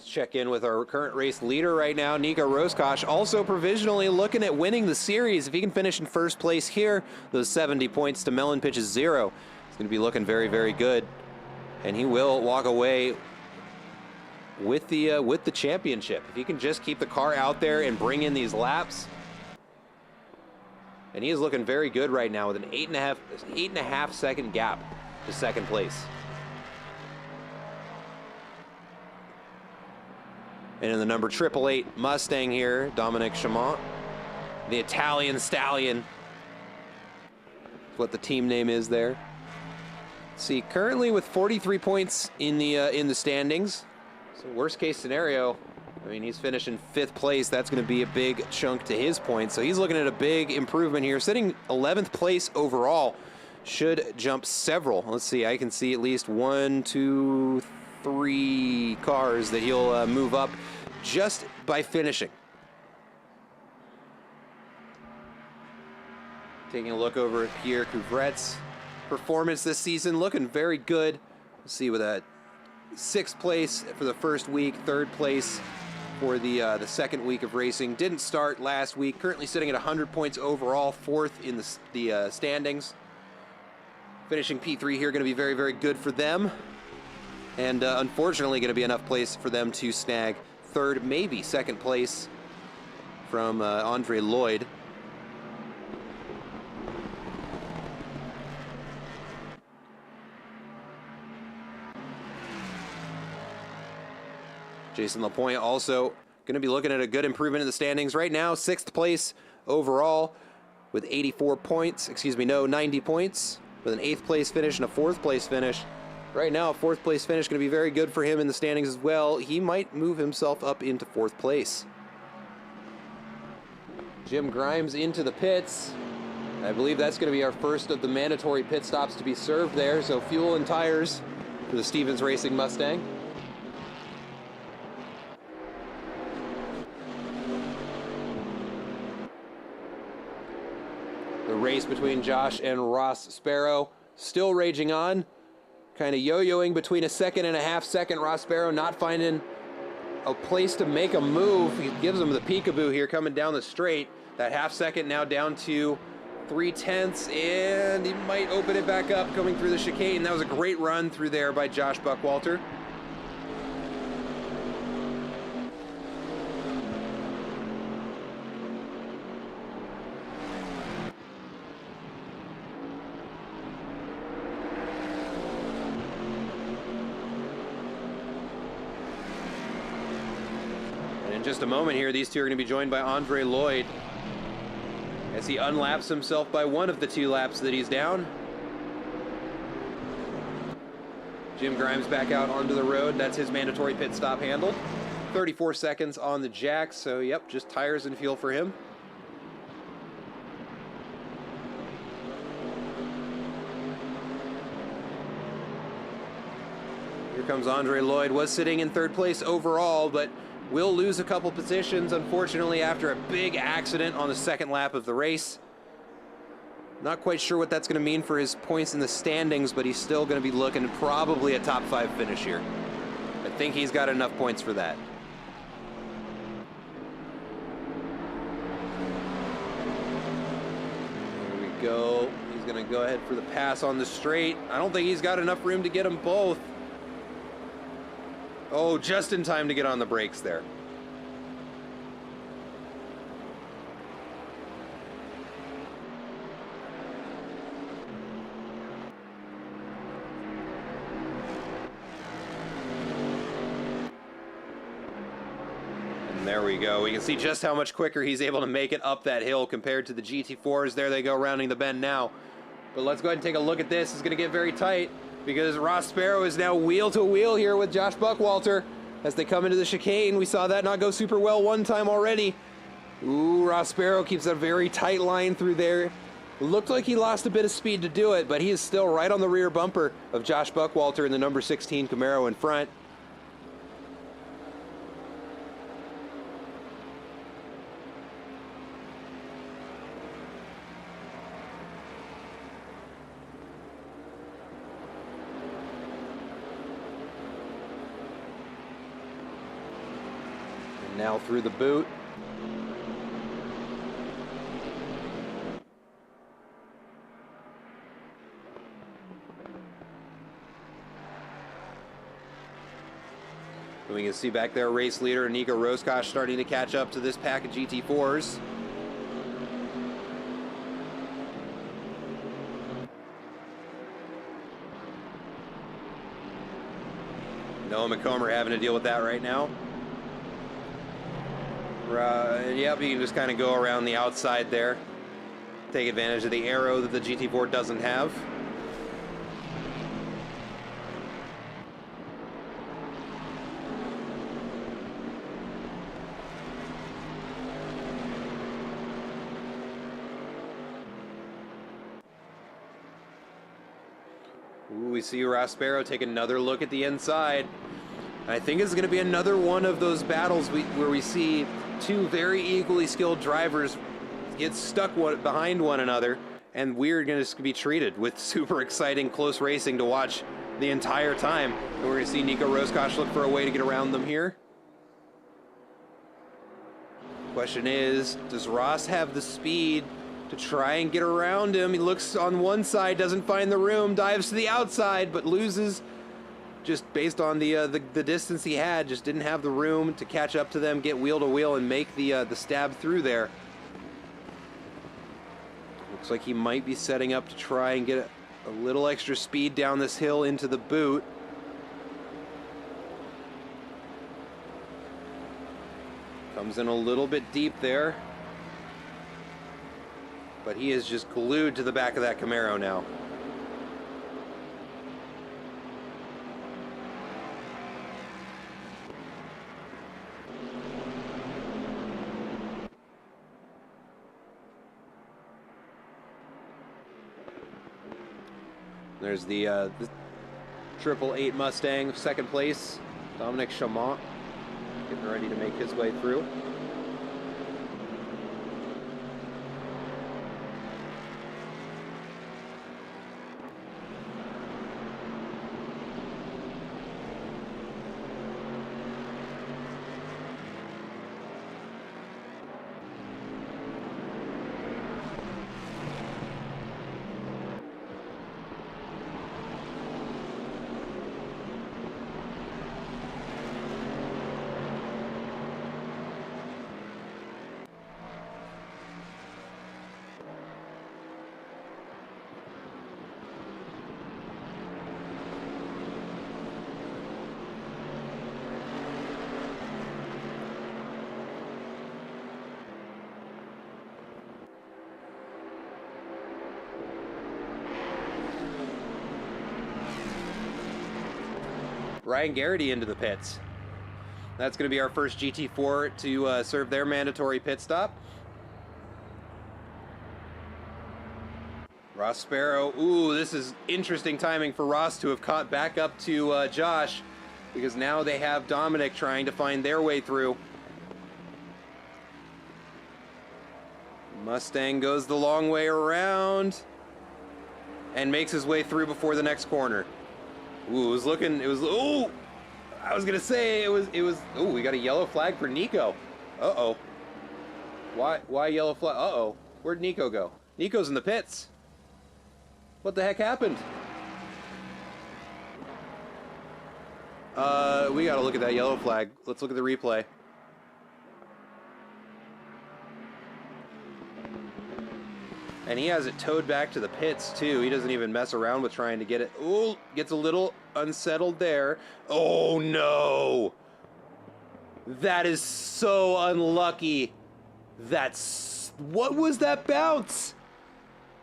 Check in with our current race leader right now, Nico Roscosh, also provisionally looking at winning the series. If he can finish in first place here, those 70 points to Mellon Pitch's 0, it's going to be looking very, very good. And he will walk away with the championship. If he can just keep the car out there and bring in these laps. And he is looking very good right now with an 8.5 second gap to second place. And in the number 888 Mustang here, Dominic Chamont, the Italian Stallion. That's what the team name is there. Let's see, currently with 43 points in the standings. So worst case scenario, I mean, he's finishing 5th place. That's going to be a big chunk to his points. So he's looking at a big improvement here. Sitting 11th place overall, should jump several. Let's see, I can see at least 1, 2, 3 cars that he'll move up just by finishing. Taking a look over at Pierre Couvret's performance this season, looking very good. Let's see, with a 6th place for the first week, 3rd place for the second week of racing. Didn't start last week. Currently sitting at 100 points overall, 4th in the standings. Finishing P3 here, going to be very, very good for them. And unfortunately going to be enough place for them to snag 3rd, maybe 2nd place from Andre Lloyd. Jason Lapointe also going to be looking at a good improvement in the standings. Right now, 6th place overall with 84 points. 90 points with an 8th place finish and a 4th place finish. Right now, a 4th place finish going to be very good for him in the standings as well. He might move himself up into 4th place. Jim Grimes into the pits. I believe that's going to be our first of the mandatory pit stops to be served there. So fuel and tires for the Stevens Racing Mustang. The race between Josh and Ross Sparrow still raging on. Kind of yo-yoing between a 2.5 second. Ross Sparrow not finding a place to make a move. He gives him the peekaboo here coming down the straight. That 1/2 second now down to 3/10, and he might open it back up coming through the chicane. That was a great run through there by Josh Buckwalter. Just a moment here, these two are going to be joined by Andre Lloyd as he unlaps himself by one of the 2 laps that he's down. Jim Grimes back out onto the road. That's his mandatory pit stop handled. 34 seconds on the jack, so yep, just tires and fuel for him. Here comes Andre Lloyd. Was sitting in 3rd place overall, but will lose a couple positions, unfortunately, after a big accident on the 2nd lap of the race. Not quite sure what that's going to mean for his points in the standings, but he's still going to be looking probably a top 5 finish here. I think he's got enough points for that. There we go. He's going to go ahead for the pass on the straight. I don't think he's got enough room to get them both. Oh, just in time to get on the brakes there. And there we go. We can see just how much quicker he's able to make it up that hill compared to the GT4s. There they go, rounding the bend now. But let's go ahead and take a look at this. It's going to get very tight, because Ross Sparrow is now wheel to wheel here with Josh Buckwalter as they come into the chicane. We saw that not go super well one time already. Ooh, Ross Sparrow keeps a very tight line through there. Looked like he lost a bit of speed to do it, but he is still right on the rear bumper of Josh Buckwalter in the number 16 Camaro in front. Now through the boot. We can see back there race leader Nico Roscoe starting to catch up to this pack of GT4s. Noah McComber having to deal with that right now. Yep, you can just kind of go around the outside there. Take advantage of the arrow that the GT4 doesn't have. Ooh, we see Rospero take another look at the inside. I think it's going to be another one of those battles where we see two very equally skilled drivers get stuck behind one another, and we're going to be treated with super exciting close racing to watch the entire time. And we're going to see Nico Roscoe look for a way to get around them here. Question is, does Ross have the speed to try and get around him? He looks on one side, doesn't find the room, dives to the outside, but loses just based on the distance he had. Just didn't have the room to catch up to them, get wheel to wheel, and make the stab through there. Looks like he might be setting up to try and get a little extra speed down this hill into the boot. Comes in a little bit deep there. But he is just glued to the back of that Camaro now. There's the 888 Mustang, second place, Dominic Chamont, getting ready to make his way through. Ryan Garrity into the pits. That's going to be our first GT4 to serve their mandatory pit stop. Ross Sparrow. Ooh, this is interesting timing for Ross to have caught back up to Josh, because now they have Dominic trying to find their way through. Mustang goes the long way around and makes his way through before the next corner. Ooh, ooh! I was gonna say, ooh, we got a yellow flag for Nico. Uh-oh. Why yellow flag? Uh-oh. Where'd Nico go? Nico's in the pits. What the heck happened? We gotta look at that yellow flag. Let's look at the replay. And he has it towed back to the pits, too. He doesn't even mess around with trying to get it. Ooh, gets a little unsettled there. Oh, no. That is so unlucky. What was that bounce?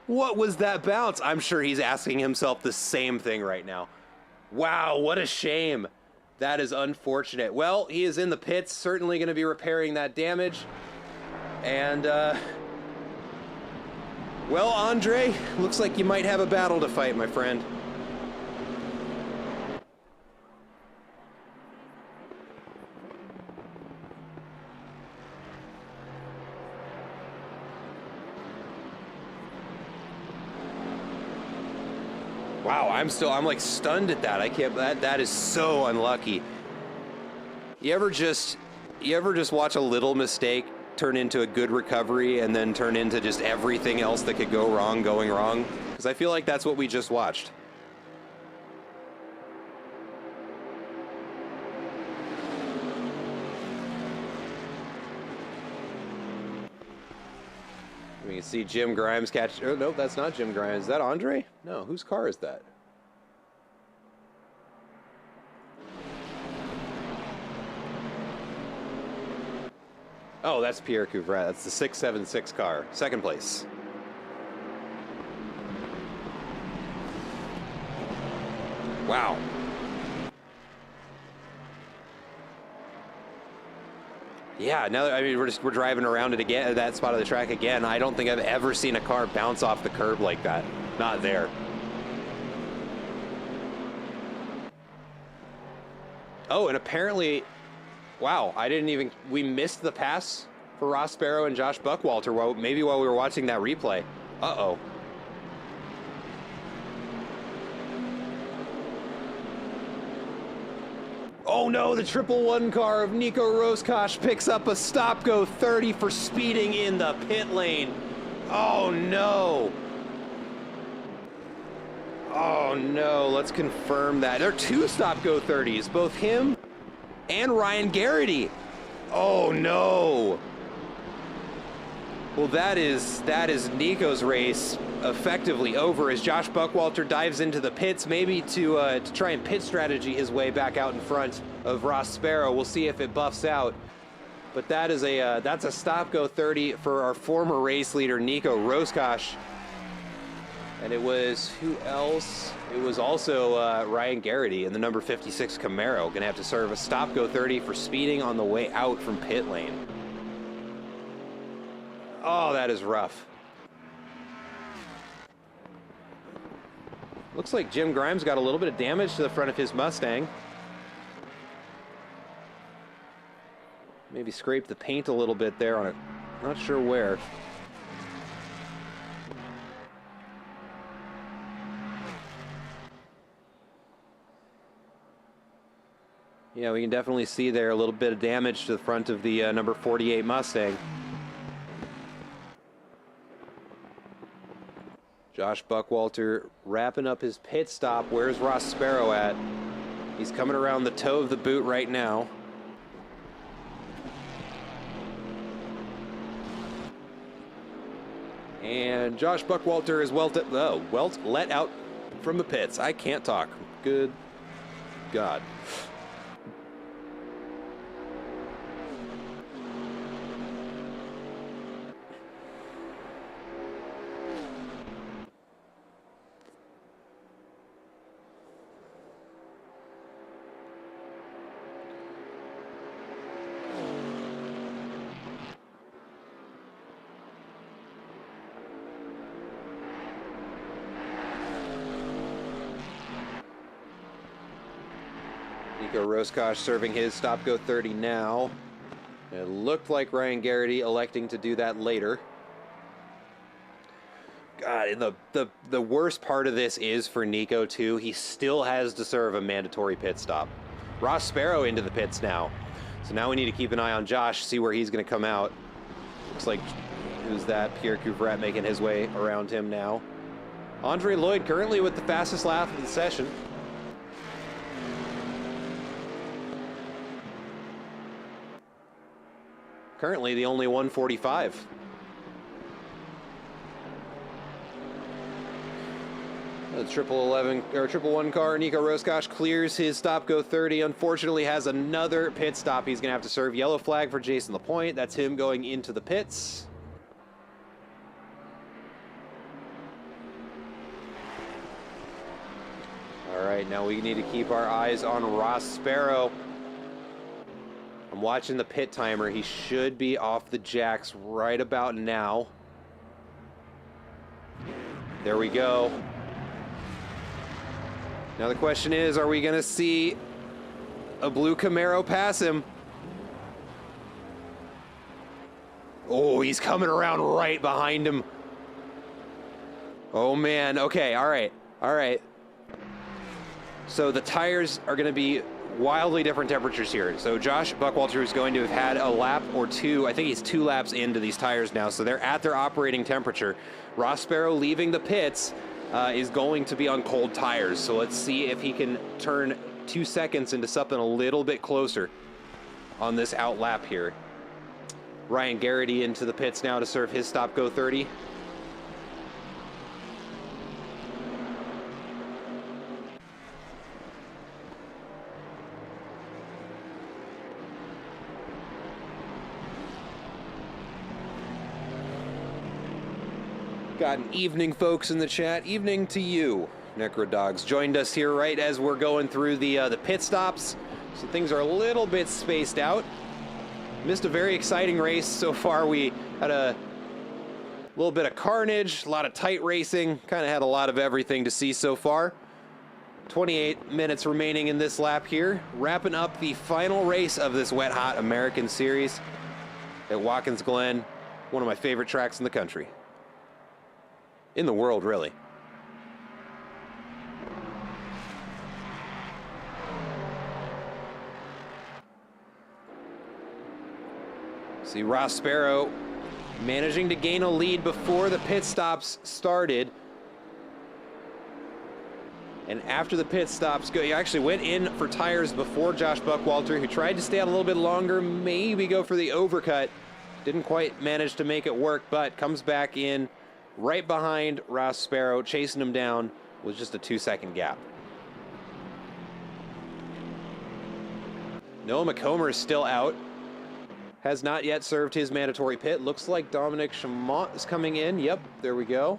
What was that bounce? I'm sure he's asking himself the same thing right now. Wow, what a shame. That is unfortunate. Well, he is in the pits, certainly going to be repairing that damage. And, well, Andre, looks like you might have a battle to fight, my friend. Wow, I'm like stunned at that. I can't, that is so unlucky. You ever just You ever just watch a little mistake turn into a good recovery and then turn into just everything else that could go wrong going wrong? Because I feel like that's what we just watched. We can see Jim Grimes catch. Oh, no, that's not Jim Grimes. Is that Andre? No, whose car is that? Oh, that's Pierre Couvret. That's the 676 car. Second place. Wow. Yeah, now I mean we're driving around it again at that spot of the track again. I don't think I've ever seen a car bounce off the curb like that. Not there. Oh, and apparently, wow, we missed the pass for Ross Sparrow and Josh Buckwalter maybe while we were watching that replay. Uh-oh. Oh no, the 111 car of Nico Roscosh picks up a stop-go 30 for speeding in the pit lane. Oh no. Oh no, let's confirm that. There are two stop-go 30s, both him and Ryan Garrity. Oh no. Well, that is Nico's race effectively over as Josh Buckwalter dives into the pits, maybe to try and pit strategy his way back out in front of Ross Sparrow. We'll see if it buffs out. But that is that's a stop-go 30 for our former race leader, Nico Roscosh. And it was, who else? It was also Ryan Garrity in the number 56 Camaro. Gonna have to serve a stop-go 30 for speeding on the way out from pit lane. Oh, that is rough. Looks like Jim Grimes got a little bit of damage to the front of his Mustang. Maybe scraped the paint a little bit there on it. Not sure where. Yeah, we can definitely see there a little bit of damage to the front of the number 48 Mustang. Josh Buckwalter wrapping up his pit stop. Where's Ross Sparrow at? He's coming around the toe of the boot right now. And Josh Buckwalter is let out from the pits. I can't talk. Good God. Nico Roscosh serving his stop-go 30 now. It looked like Ryan Garrity electing to do that later. God, and the worst part of this is for Nico too. He still has to serve a mandatory pit stop. Ross Sparrow into the pits now. So now we need to keep an eye on Josh, see where he's going to come out. Looks like, who's that? Pierre Couvret making his way around him now. Andre Lloyd currently with the fastest lap of the session. Currently the only 145. The 111 car, Nico Roscosh clears his stop-go 30. Unfortunately has another pit stop. He's gonna have to serve yellow flag for Jason Lapointe. That's him going into the pits. All right, now we need to keep our eyes on Ross Sparrow. I'm watching the pit timer. He should be off the jacks right about now. There we go. Now the question is, are we going to see a blue Camaro pass him? Oh, he's coming around right behind him. Oh, man. Okay, all right. All right. So the tires are going to be wildly different temperatures here. So Josh Buckwalter is going to have had a lap or two. I think he's 2 laps into these tires now, so they're at their operating temperature. Ross Sparrow leaving the pits is going to be on cold tires. So let's see if he can turn 2 seconds into something a little bit closer on this out lap here. Ryan Garrity into the pits now to serve his stop go 30. Got an evening, folks, in the chat. Evening to you. Necrodogs joined us here right as we're going through the pit stops, so things are a little bit spaced out. Missed a very exciting race so far. We had a little bit of carnage, a lot of tight racing, kind of had a lot of everything to see so far. 28 minutes remaining in this lap here, wrapping up the final race of this Wet Hot American Series at Watkins Glen, one of my favorite tracks in the country. In the world, really. See Ross Sparrow managing to gain a lead before the pit stops started. And after the pit stops, he actually went in for tires before Josh Buckwalter, who tried to stay out a little bit longer, maybe go for the overcut. Didn't quite manage to make it work, but comes back in right behind Ross Sparrow, chasing him down with just a 2-second gap. Noah McComber is still out. Has not yet served his mandatory pit. Looks like Dominic Chamont is coming in. Yep, there we go.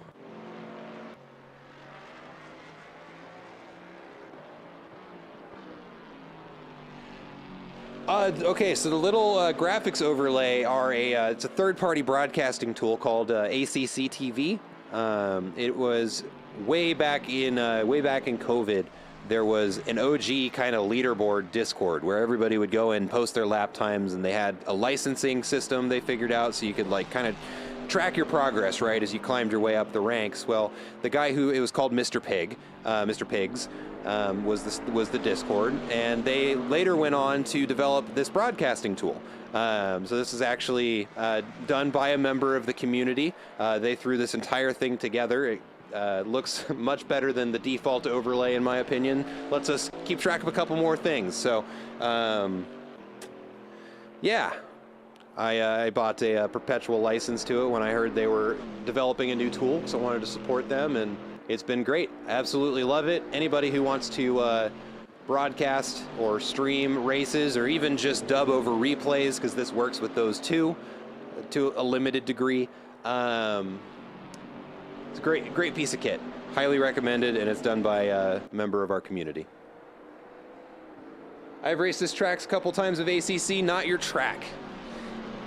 Okay, so the little graphics overlay are it's a third-party broadcasting tool called ACC TV. It was way back in COVID. There was an OG kind of leaderboard Discord where everybody would go and post their lap times, and they had a licensing system they figured out so you could like kind of track your progress, right, as you climbed your way up the ranks. Well, the guy who, it was called Mr. Pig, Mr. Pigs, was the Discord, and they later went on to develop this broadcasting tool. So this is actually done by a member of the community. They threw this entire thing together. It looks much better than the default overlay, in my opinion. Lets us keep track of a couple more things. So, yeah. I bought a perpetual license to it when I heard they were developing a new tool, so I wanted to support them, and it's been great. Absolutely love it. Anybody who wants to broadcast or stream races, or even just dub over replays, because this works with those too, to a limited degree. It's a great piece of kit. Highly recommended, and it's done by a member of our community. I've raced this track a couple times with ACC, not your track.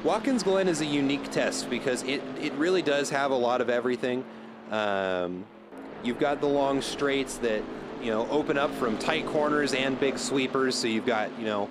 Watkins Glen is a unique test because it really does have a lot of everything. You've got the long straights that, you know, open up from tight corners and big sweepers, so you've got, you know,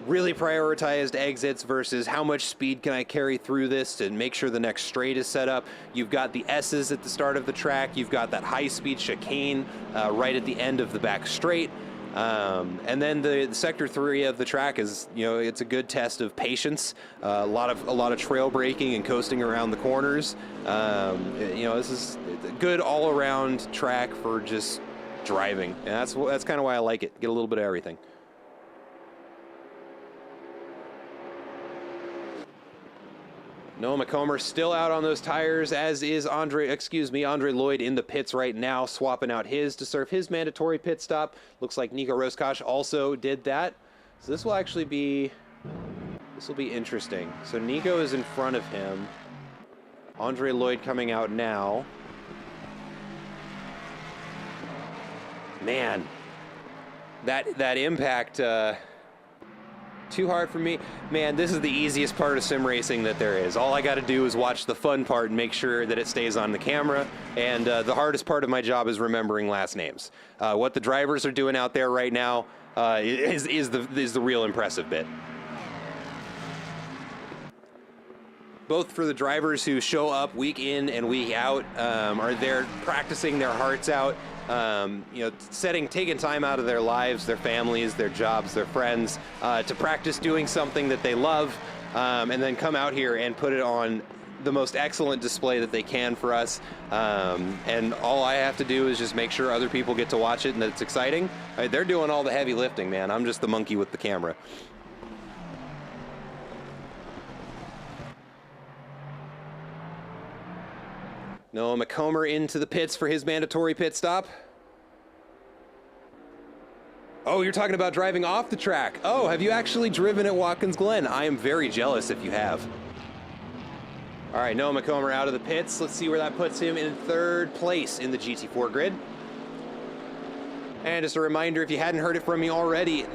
really prioritized exits versus how much speed can I carry through this to make sure the next straight is set up. You've got the S's at the start of the track. You've got that high-speed chicane right at the end of the back straight. And then the sector 3 of the track is, you know, it's a good test of patience. A lot of trail braking and coasting around the corners. You know, this is a good all-around track for just driving, and that's kind of why I like it. Get a little bit of everything. Noah McComber still out on those tires, as is Andre Lloyd in the pits right now, swapping out his to serve his mandatory pit stop. Looks like Nico Roscosh also did that. So this will actually be, interesting. So Nico is in front of him. Andre Lloyd coming out now. Man, that impact, too hard for me. Man, this is the easiest part of sim racing that there is. All I got to do is watch the fun part and make sure that it stays on the camera. And the hardest part of my job is remembering last names. What the drivers are doing out there right now is the real impressive bit. Both for the drivers who show up week in and week out, are there practicing their hearts out, taking time out of their lives, their families, their jobs, their friends, to practice doing something that they love, and then come out here and put it on the most excellent display that they can for us. And all I have to do is just make sure other people get to watch it and that it's exciting. They're doing all the heavy lifting, man. I'm just the monkey with the camera. Noah McComber into the pits for his mandatory pit stop. Oh, you're talking about driving off the track. Oh, have you actually driven at Watkins Glen? I am very jealous if you have. All right, Noah McComber out of the pits. Let's see where that puts him in third place in the GT4 grid. And just a reminder, if you hadn't heard it from me already,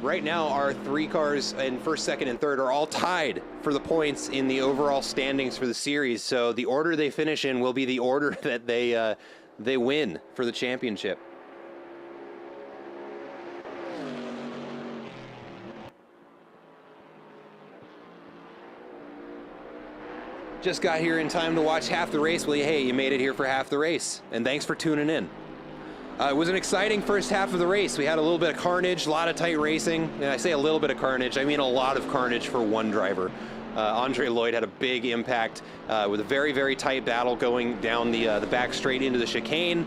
right now our 3 cars in first, second, and third are all tied for the points in the overall standings for the series. So the order they finish in will be the order that they win for the championship. Just got here in time to watch half the race. Well, hey, you made it here for half the race, and thanks for tuning in. It was an exciting first half of the race. We had a little bit of carnage, a lot of tight racing. And I say a little bit of carnage, I mean a lot of carnage for one driver. Andre Lloyd had a big impact with a very, very tight battle going down the back straight into the chicane.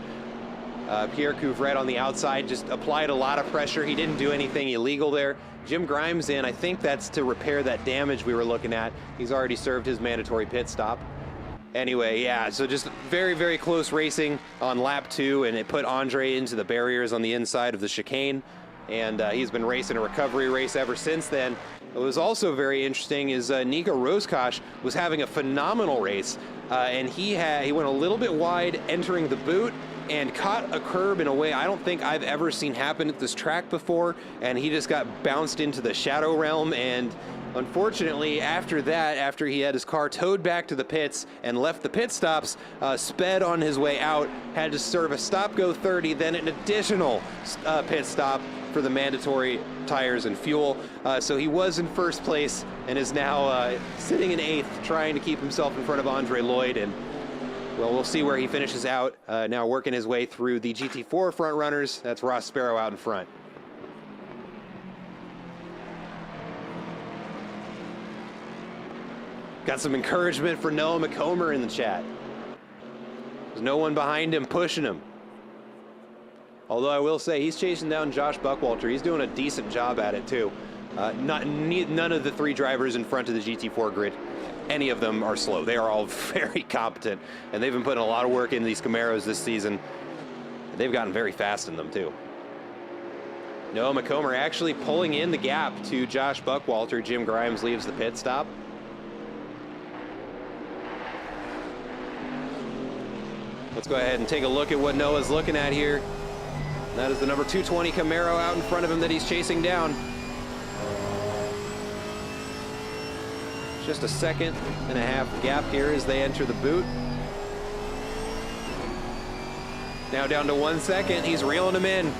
Pierre Couvret on the outside just applied a lot of pressure. He didn't do anything illegal there. Jim Grimes in, I think that's to repair that damage we were looking at. He's already served his mandatory pit stop. Anyway, yeah, so just very, very close racing on lap 2, and it put Andre into the barriers on the inside of the chicane, and he's been racing a recovery race ever since then. What was also very interesting is Nico Roscosh was having a phenomenal race, and he went a little bit wide entering the boot and caught a curb in a way I don't think I've ever seen happen at this track before, and he just got bounced into the shadow realm. And unfortunately, after that, after he had his car towed back to the pits and left the pit stops, sped on his way out, had to serve a stop-go 30, then an additional pit stop for the mandatory tires and fuel. So he was in first place and is now sitting in 8th, trying to keep himself in front of Andre Lloyd. And well, we'll see where he finishes out. Now working his way through the GT4 front runners. That's Ross Sparrow out in front. Got some encouragement for Noah McComber in the chat. There's no one behind him pushing him. Although I will say he's chasing down Josh Buckwalter. He's doing a decent job at it too. None of the 3 drivers in front of the GT4 grid, any of them are slow. They are all very competent, and they've been putting a lot of work into these Camaros this season. They've gotten very fast in them too. Noah McComber actually pulling in the gap to Josh Buckwalter. Jim Grimes leaves the pit stop. Let's go ahead and take a look at what Noah's looking at here. That is the number 220 Camaro out in front of him that he's chasing down. Just a 1.5 second gap here as they enter the boot. Now down to 1 second, he's reeling him in.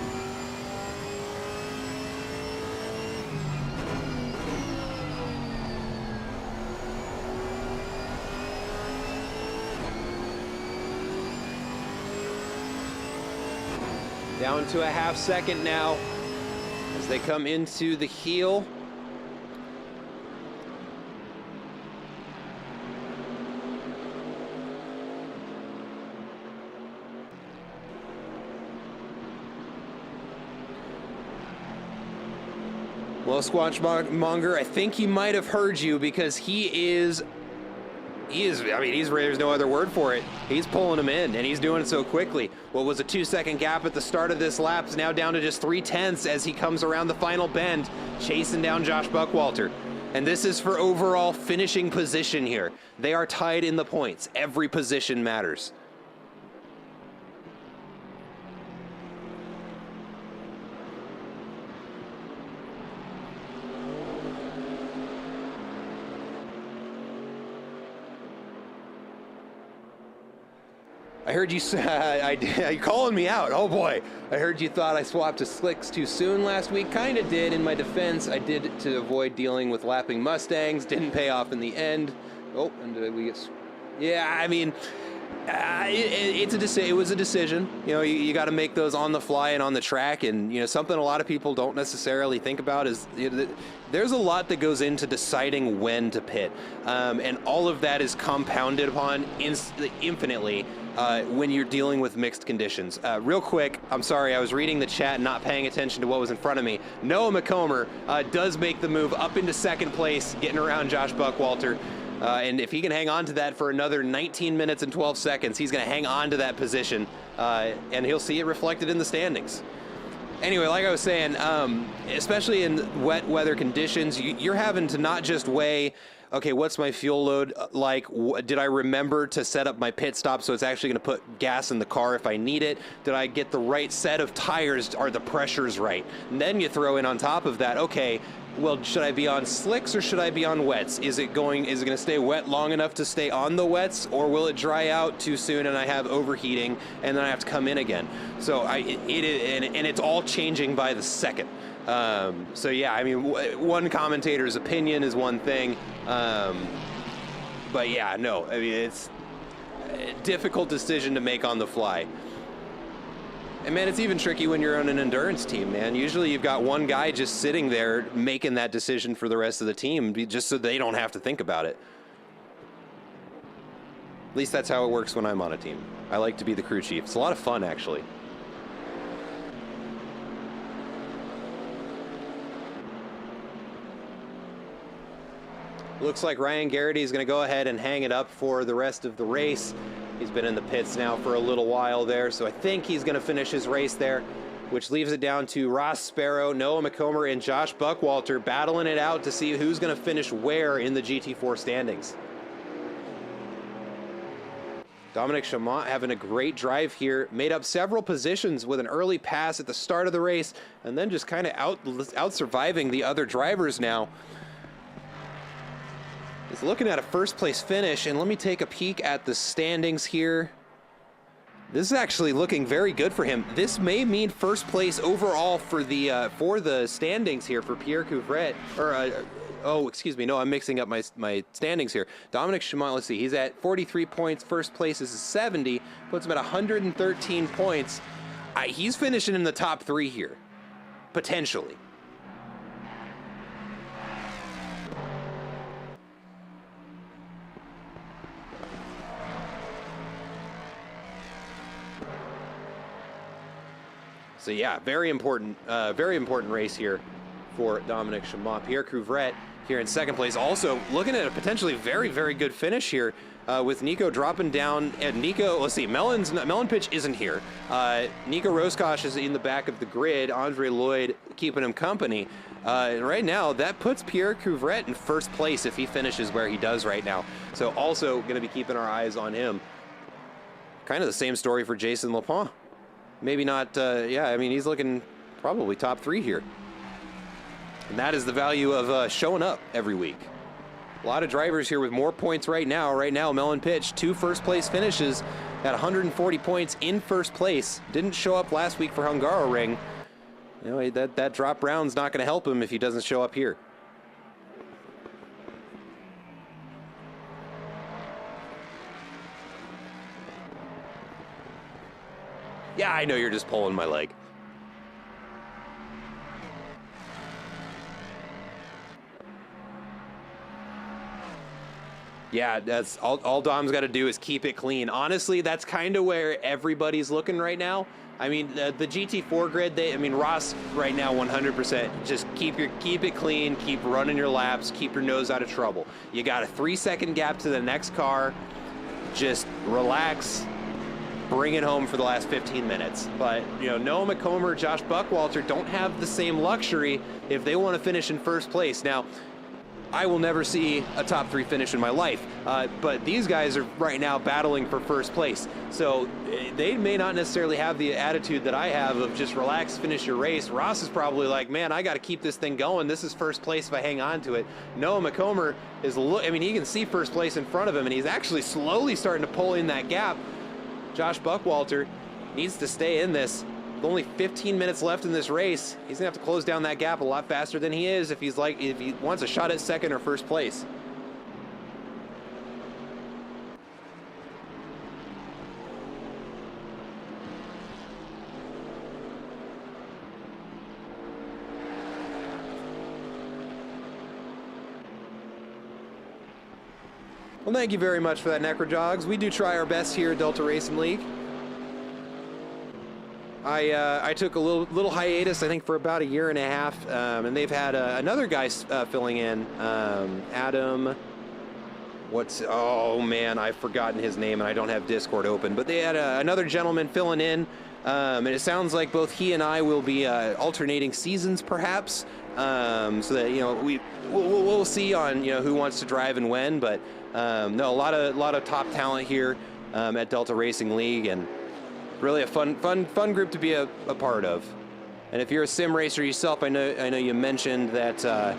Down to a 1/2 second now as they come into the heel. Well, Squatch Monger, I think he might have heard you because there's no other word for it. He's pulling him in, and he's doing it so quickly. What was a 2-second gap at the start of this lap is now down to just 3/10 as he comes around the final bend, chasing down Josh Buckwalter. And this is for overall finishing position here. They are tied in the points. Every position matters. I heard you you calling me out. Oh boy. I heard you thought I swapped to slicks too soon last week. Kind of did. In my defense, I did to avoid dealing with lapping Mustangs. Didn't pay off in the end. Oh, and did we get... Yeah, I mean, It was a decision. You know, you got to make those on the fly and on the track. And, you know, something a lot of people don't necessarily think about is, you know, there's a lot that goes into deciding when to pit. And all of that is compounded upon infinitely when you're dealing with mixed conditions. Real quick, I'm sorry, I was reading the chat and not paying attention to what was in front of me. Noah McComber does make the move up into second place, getting around Josh Buckwalter. And if he can hang on to that for another 19 minutes and 12 seconds, he's going to hang on to that position, and he'll see it reflected in the standings. Anyway, like I was saying, especially in wet weather conditions, you're having to not just weigh, okay, what's my fuel load like? Did I remember to set up my pit stop so it's actually going to put gas in the car if I need it? Did I get the right set of tires? Are the pressures right? And then you throw in on top of that, okay, well, should I be on slicks or should I be on wets? Is it going to stay wet long enough to stay on the wets, or will it dry out too soon and I have overheating and then I have to come in again? So it's all changing by the second. So yeah, I mean, one commentator's opinion is one thing, but yeah, no, I mean, it's a difficult decision to make on the fly. And man, it's even tricky when you're on an endurance team, man. Usually you've got one guy just sitting there making that decision for the rest of the team, just so they don't have to think about it. At least that's how it works when I'm on a team. I like to be the crew chief. It's a lot of fun, actually. Looks like Ryan Garrity is going to go ahead and hang it up for the rest of the race. He's been in the pits now for a little while there, so I think he's going to finish his race there, which leaves it down to Ross Sparrow, Noah McComber, and Josh Buckwalter battling it out to see who's going to finish where in the GT4 standings. Dominic Chamont having a great drive here, made up several positions with an early pass at the start of the race, and then just kind of out surviving the other drivers now. He's looking at a first place finish, and let me take a peek at the standings here. This is actually looking very good for him. This may mean first place overall for the standings here for Pierre Couvret. Oh, excuse me. No, I'm mixing up my standings here. Dominic Chamont, let's see. He's at 43 points. First place is 70. Puts him at 113 points. He's finishing in the top 3 here, potentially. So yeah, very important race here for Dominic Chamont. Pierre Couvret here in second place. Also looking at a potentially very, very good finish here with Nico dropping down. And Nico, let's see, Melon Pitch isn't here. Nico Roscosh is in the back of the grid. Andre Lloyd keeping him company. Right now, that puts Pierre Couvret in first place if he finishes where he does right now. So also going to be keeping our eyes on him. Kind of the same story for Jason Lapont. Maybe not, yeah, I mean, he's looking probably top 3 here. And that is the value of showing up every week. A lot of drivers here with more points right now. Right now, Melon Pitch, 2 first-place finishes at 140 points in first place. Didn't show up last week for Hungaroring. You know, that drop round's not going to help him if he doesn't show up here. Yeah, I know you're just pulling my leg. Yeah, that's all Dom's got to do is keep it clean. Honestly, that's kind of where everybody's looking right now. I mean, the GT4 grid, Ross right now 100%. Just keep it clean, keep running your laps, keep your nose out of trouble. You got a 3-second gap to the next car. Just relax. Bring it home for the last 15 minutes. But, you know, Noah McComber, Josh Buckwalter don't have the same luxury if they want to finish in first place. Now, I will never see a top 3 finish in my life, but these guys are right now battling for first place. So they may not necessarily have the attitude that I have of just relax, finish your race. Ross is probably like, man, I got to keep this thing going. This is first place if I hang on to it. Noah McComber is, he can see first place in front of him, and he's actually slowly starting to pull in that gap. Josh Buckwalter needs to stay in this. With only 15 minutes left in this race, he's gonna have to close down that gap a lot faster than he is if he wants a shot at second or first place. Well, thank you very much for that, Necrojogs. We do try our best here at Delta Racing League. I took a little hiatus, I think, for about a year and a half, and they've had another guy filling in, Adam. Oh man, I've forgotten his name, and I don't have Discord open. But they had another gentleman filling in, and it sounds like both he and I will be alternating seasons, perhaps, so that we'll see on who wants to drive and when. But no, a lot of top talent here at Delta Racing League, and really a fun group to be a part of. And if you're a sim racer yourself, I know you mentioned that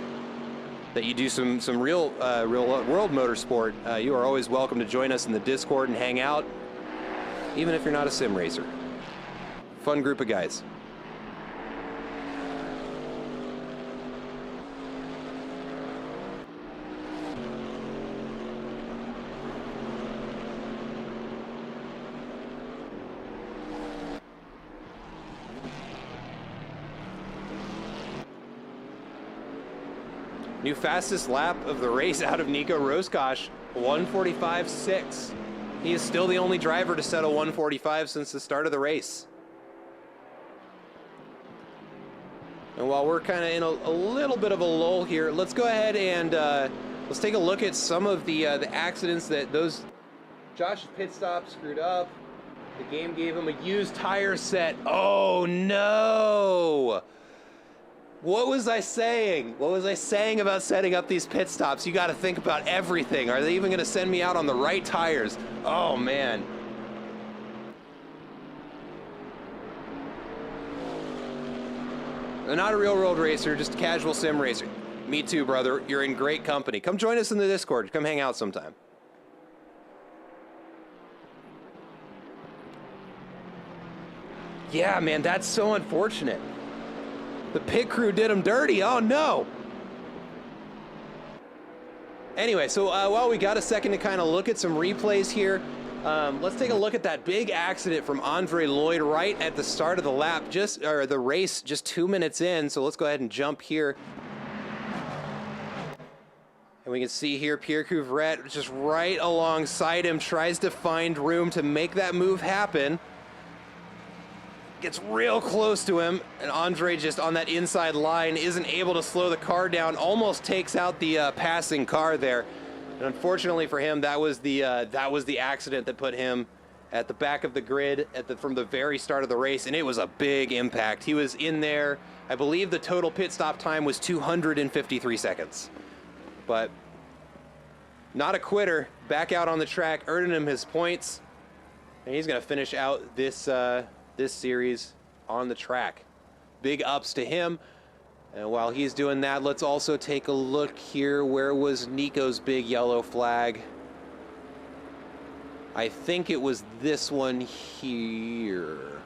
that you do some real world motorsport. You are always welcome to join us in the Discord and hang out, even if you're not a sim racer. Fun group of guys. New fastest lap of the race out of Nico Roscosh, 1:45.6. He is still the only driver to set a 1:45 since the start of the race. And while we're kind of in a little bit of a lull here, let's go ahead and let's take a look at some of the accidents that Josh's pit stop screwed up. The game gave him a used tire set. Oh no! What was I saying? What was I saying about setting up these pit stops? You got to think about everything. Are they even going to send me out on the right tires? Oh, man. I'm not a real road racer, just a casual sim racer. Me too, brother. You're in great company. Come join us in the Discord. Come hang out sometime. Yeah, man, that's so unfortunate. The pit crew did him dirty. Oh, no. Anyway, so while we got a second to kind of look at some replays here, let's take a look at that big accident from Andre Lloyd right at the start of the lap, or the race, just 2 minutes in. So let's go ahead and jump here. And we can see here Pierre Couvret just right alongside him, tries to find room to make that move happen. Gets real close to him, and Andre just on that inside line isn't able to slow the car down, almost takes out the passing car there. And unfortunately for him, that was the accident that put him at the back of the grid from the very start of the race, and it was a big impact. He was in there. I believe the total pit stop time was 253 seconds. But not a quitter, back out on the track, earning him his points, and he's going to finish out this series on the track. Big ups to him. And while he's doing that, let's also take a look here. Where was Nico's big yellow flag? I think it was this one here.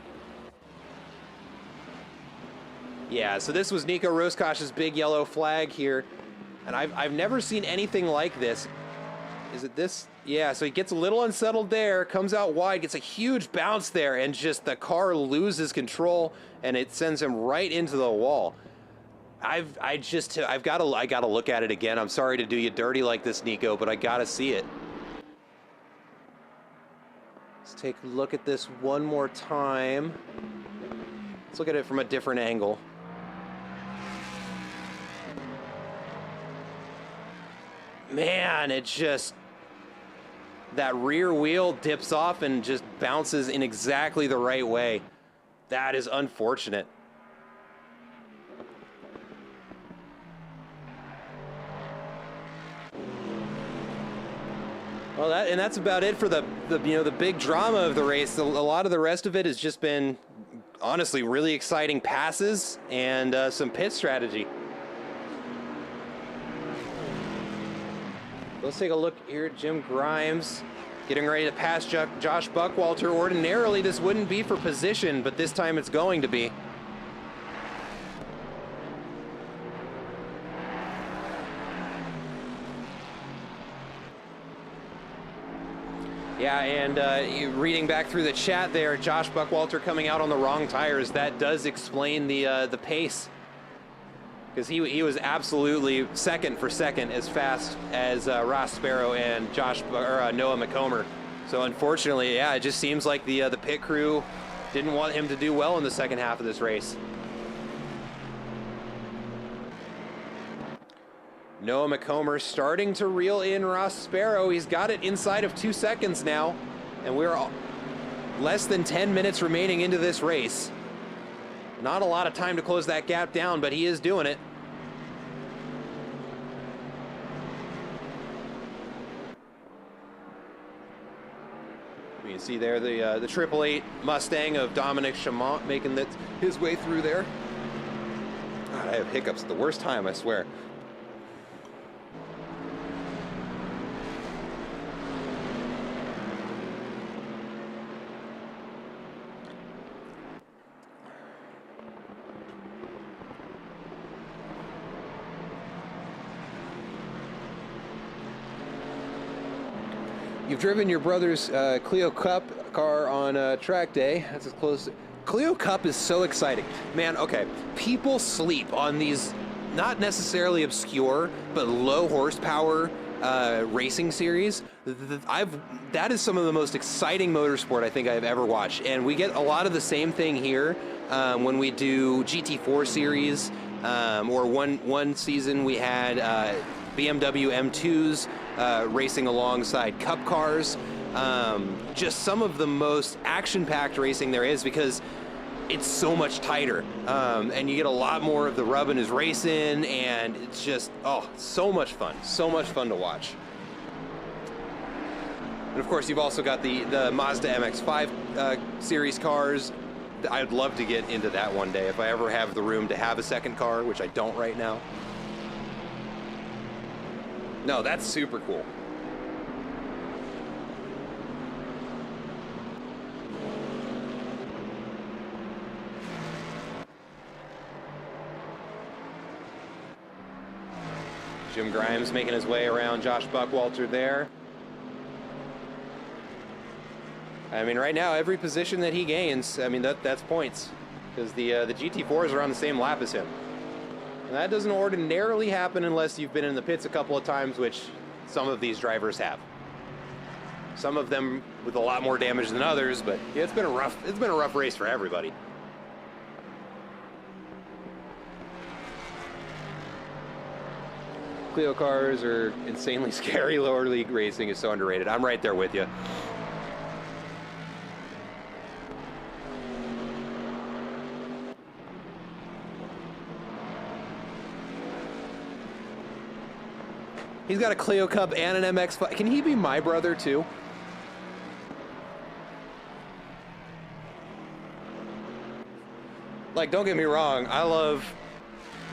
Yeah, so this was Nico Roscosh's big yellow flag here. And I've never seen anything like this. Is it this? Yeah, so he gets a little unsettled there, comes out wide, gets a huge bounce there, and just the car loses control, and it sends him right into the wall. I gotta look at it again. I'm sorry to do you dirty like this, Nico, but I gotta see it. Let's take a look at this one more time. Let's look at it from a different angle. Man, it just... that rear wheel dips off and just bounces in exactly the right way. That is unfortunate. Well, that's about it for the big drama of the race. A lot of the rest of it has just been, honestly, really exciting passes and some pit strategy. Let's take a look here at Jim Grimes getting ready to pass Josh Buckwalter. Ordinarily, this wouldn't be for position, but this time it's going to be. Yeah, and reading back through the chat there, Josh Buckwalter coming out on the wrong tires. That does explain the pace. because he was absolutely second for second as fast as Ross Sparrow and Noah McComber. So unfortunately, yeah, it just seems like the pit crew didn't want him to do well in the second half of this race. Noah McComber starting to reel in Ross Sparrow. He's got it inside of 2 seconds now, and we're less than 10 minutes remaining into this race. Not a lot of time to close that gap down, but he is doing it. You can see there the 888 Mustang of Dominic Chamont making his way through there. God, I have hiccups at the worst time, I swear. You've driven your brother's Clio Cup car on track day. That's as close. Clio Cup is so exciting. Man, okay. People sleep on these not necessarily obscure, but low horsepower racing series. That is some of the most exciting motorsport I think I've ever watched. And we get a lot of the same thing here when we do GT4 series, or one season we had BMW M2s racing alongside Cup cars. Just some of the most action-packed racing there is because it's so much tighter, and you get a lot more of the rubbing is racing, and it's just, oh, so much fun to watch. And of course, you've also got the Mazda MX-5 series cars. I'd love to get into that one day if I ever have the room to have a second car, which I don't right now. No, that's super cool. Jim Grimes making his way around Josh Buckwalter there. I mean, right now, every position that he gains, I mean, that's points, because the GT4s are on the same lap as him. And that doesn't ordinarily happen unless you've been in the pits a couple of times, which some of these drivers have. Some of them with a lot more damage than others, but yeah, it's been a rough race for everybody. Clio cars are insanely scary. Lower league racing is so underrated. I'm right there with you. He's got a Clio Cup and an MX-5. Can he be my brother too? Like, don't get me wrong, I love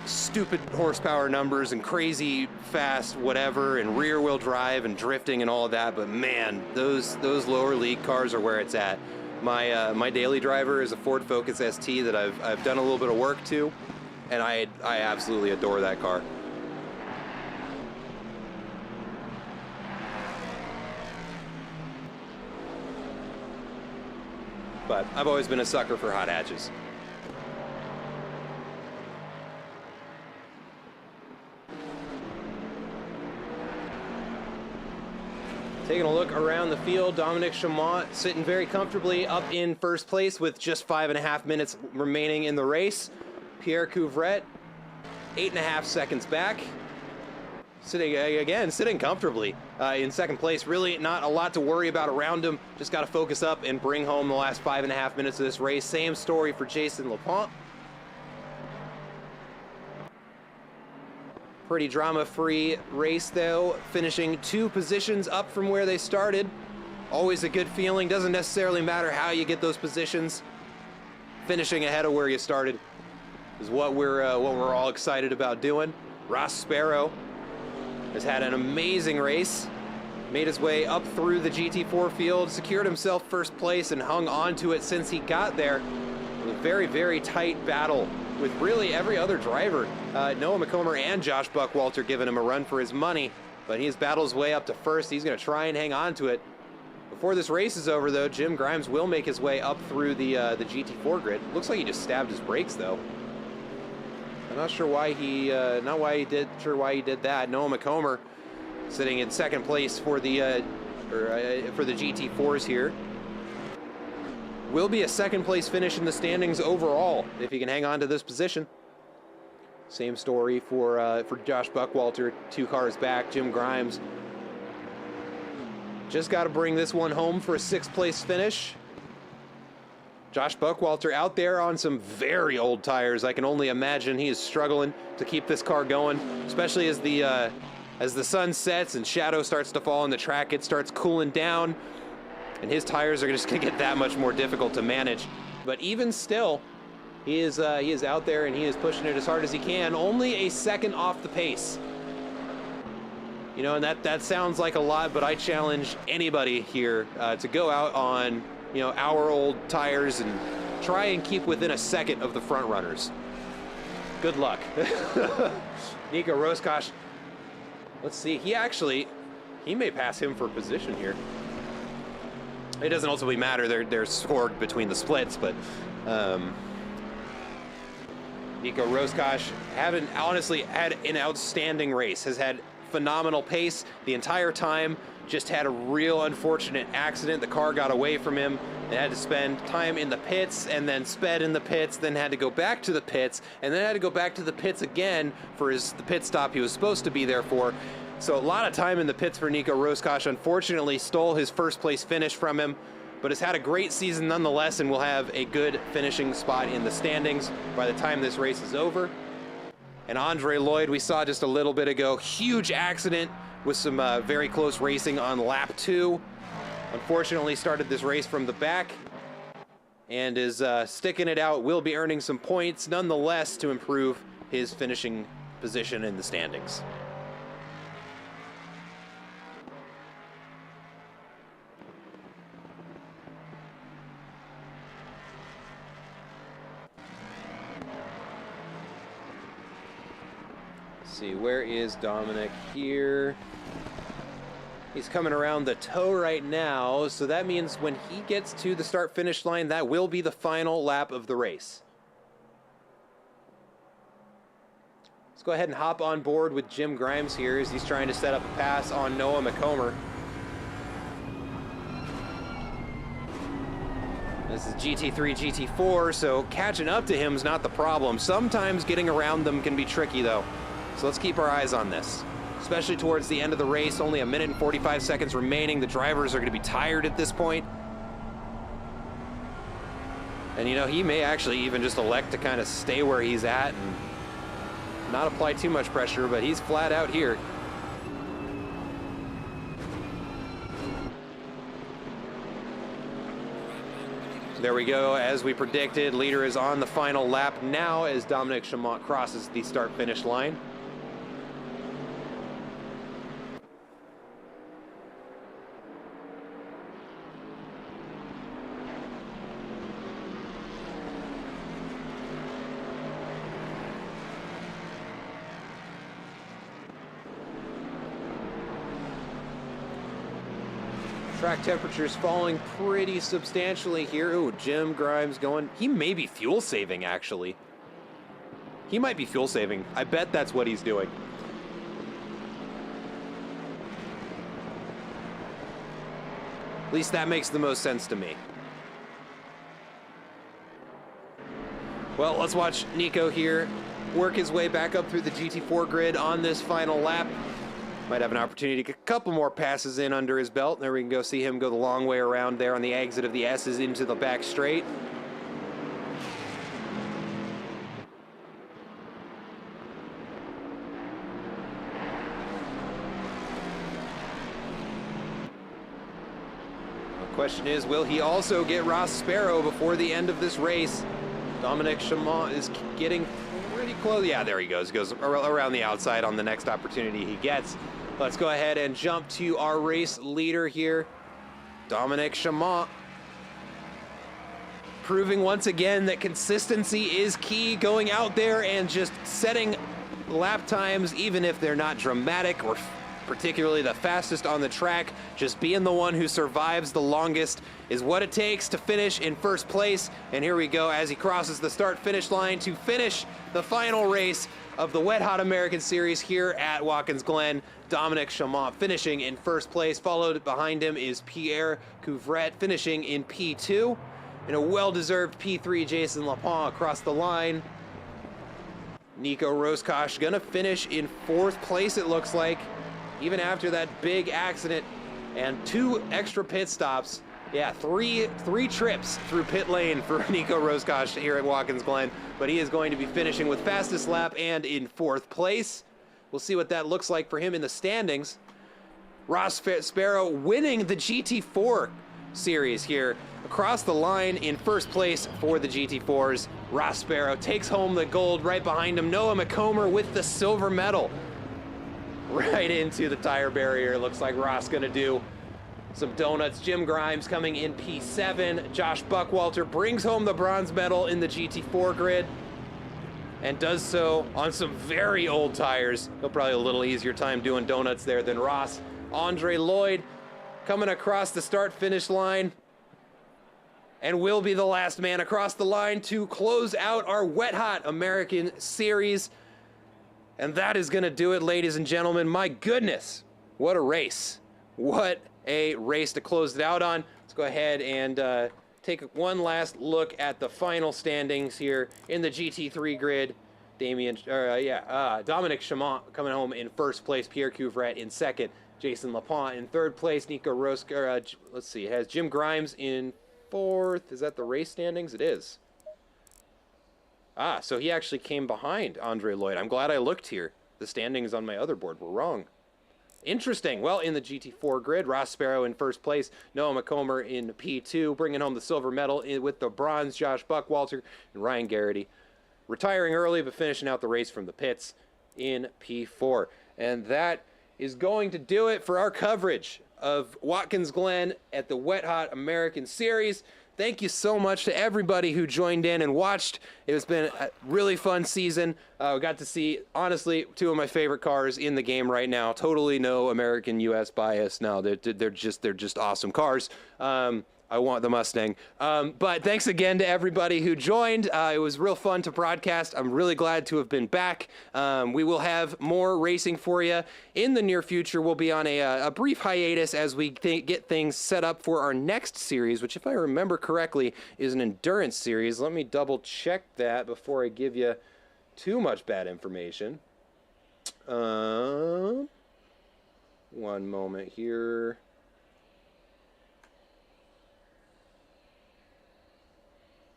stupid horsepower numbers and crazy fast whatever and rear wheel drive and drifting and all of that, but man, those lower league cars are where it's at. My daily driver is a Ford Focus ST that I've done a little bit of work to, and I absolutely adore that car. But I've always been a sucker for hot hatches. Taking a look around the field, Dominic Chamont sitting very comfortably up in first place with just 5.5 minutes remaining in the race. Pierre Couvrette, 8.5 seconds back. Sitting comfortably in second place. Really not a lot to worry about around him. Just got to focus up and bring home the last 5.5 minutes of this race. Same story for Jason LaPont. Pretty drama-free race, though. Finishing 2 positions up from where they started. Always a good feeling. Doesn't necessarily matter how you get those positions. Finishing ahead of where you started is what we're all excited about doing. Ross Sparrow has had an amazing race, made his way up through the GT4 field, secured himself first place, and hung on to it since he got there. A very, very tight battle with really every other driver. Noah McComber and Josh Buckwalter giving him a run for his money, but he's battled his way up to first. He's going to try and hang on to it. Before this race is over, though, Jim Grimes will make his way up through the GT4 grid. Looks like he just stabbed his brakes, though. I'm not sure why he, sure why he did that. Noah McComber sitting in second place for the, for the GT4s here. Will be a second place finish in the standings overall if he can hang on to this position. Same story for Josh Buckwalter, 2 cars back. Jim Grimes just got to bring this one home for a 6th place finish. Josh Buckwalter out there on some very old tires. I can only imagine he is struggling to keep this car going, especially as the sun sets and shadow starts to fall and the track, it starts cooling down, and his tires are just going to get that much more difficult to manage. But even still, he is out there and he is pushing it as hard as he can. Only a second off the pace. You know, and that sounds like a lot, but I challenge anybody here to go out on, you know, hour-old tires and try and keep within a second of the front runners. Good luck. Nico Roscosh, let's see, he may pass him for position here. It doesn't ultimately matter, they're scored between the splits, but Nico Roscosh honestly had an outstanding race, has had phenomenal pace the entire time. Just had a real unfortunate accident. The car got away from him and had to spend time in the pits, and then sped in the pits, then had to go back to the pits, and then had to go back to the pits again for the pit stop he was supposed to be there for. So a lot of time in the pits for Nico Roscosh. Unfortunately stole his 1st place finish from him, but has had a great season nonetheless and will have a good finishing spot in the standings by the time this race is over. And Andre Lloyd, we saw just a little bit ago, huge accident with some very close racing on lap 2. Unfortunately started this race from the back and is sticking it out, will be earning some points nonetheless to improve his finishing position in the standings. See, where is Dominic here? He's coming around the toe right now, so that means when he gets to the start-finish line, that will be the final lap of the race. Let's go ahead and hop on board with Jim Grimes here as he's trying to set up a pass on Noah McComber. This is GT3, GT4, so catching up to him is not the problem. Sometimes getting around them can be tricky, though. So let's keep our eyes on this, especially towards the end of the race. Only 1 minute and 45 seconds remaining. The drivers are going to be tired at this point. And, you know, he may actually even just elect to kind of stay where he's at and not apply too much pressure, but he's flat out here. There we go, as we predicted, leader is on the final lap now as Dominic Chamont crosses the start-finish line. Track temperature's falling pretty substantially here. Ooh, Jim Grimes going. He may be fuel saving, actually. He might be fuel saving. I bet that's what he's doing. At least that makes the most sense to me. Well, let's watch Nico here work his way back up through the GT4 grid on this final lap. Might have an opportunity to get a couple more passes in under his belt. There we can go see him go the long way around there on the exit of the S's into the back straight. The question is, will he also get Ross Sparrow before the end of this race? Dominic Chamont is getting pretty close. Yeah, there he goes. He goes around the outside on the next opportunity he gets. Let's go ahead and jump to our race leader here, Dominic Chamont. Proving once again that consistency is key, going out there and just setting lap times, even if they're not dramatic or particularly the fastest on the track. Just being the one who survives the longest is what it takes to finish in first place. And here we go as he crosses the start-finish line to finish the final race of the Wet Hot American Series here at Watkins Glen. Dominic Chamont finishing in first place. Followed behind him is Pierre Couvret finishing in P2. In a well-deserved P3, Jason Lapont across the line. Nico Roscosh gonna finish in fourth place, it looks like, even after that big accident and 2 extra pit stops. Yeah, three trips through pit lane for Nico Roscosh here at Watkins Glen, but he is going to be finishing with fastest lap and in fourth place. We'll see what that looks like for him in the standings. Ross Sparrow winning the GT4 series here across the line in first place for the GT4s. Ross Sparrow takes home the gold. Right behind him, Noah McComber with the silver medal. Right into the tire barrier. Looks like Ross gonna do some donuts. Jim Grimes coming in P7. Josh Buckwalter brings home the bronze medal in the GT4 grid and does so on some very old tires. He'll probably have a little easier time doing donuts there than Ross. Andre Lloyd coming across the start-finish line and will be the last man across the line to close out our Wet Hot American Series. And that is gonna do it, ladies and gentlemen. My goodness, what a race. What a race to close it out on. Let's go ahead and take one last look at the final standings here in the GT3 grid. Dominic Chamont coming home in first place, Pierre Couvret in second, Jason Lapont in third place, Nico Roscoe, let's see, it has Jim Grimes in fourth. Is that the race standings? It is. So he actually came behind Andre Lloyd. I'm glad I looked here. The standings on my other board were wrong. Interesting. Well, in the GT4 grid, Ross Sparrow in first place, Noah McComber in P2, bringing home the silver medal with the bronze, Josh Buckwalter and Ryan Garrity. Retiring early, but finishing out the race from the pits in P4. And that is going to do it for our coverage of Watkins Glen at the Wet Hot American Series. Thank you so much to everybody who joined in and watched. It has been a really fun season. We got to see, honestly, 2 of my favorite cars in the game right now. Totally no American US bias. No, they're just awesome cars. I want the Mustang. But thanks again to everybody who joined. It was real fun to broadcast. I'm really glad to have been back. We will have more racing for you in the near future. We'll be on a brief hiatus as we get things set up for our next series, which, if I remember correctly, is an endurance series. Let me double check that before I give you too much bad information. One moment here.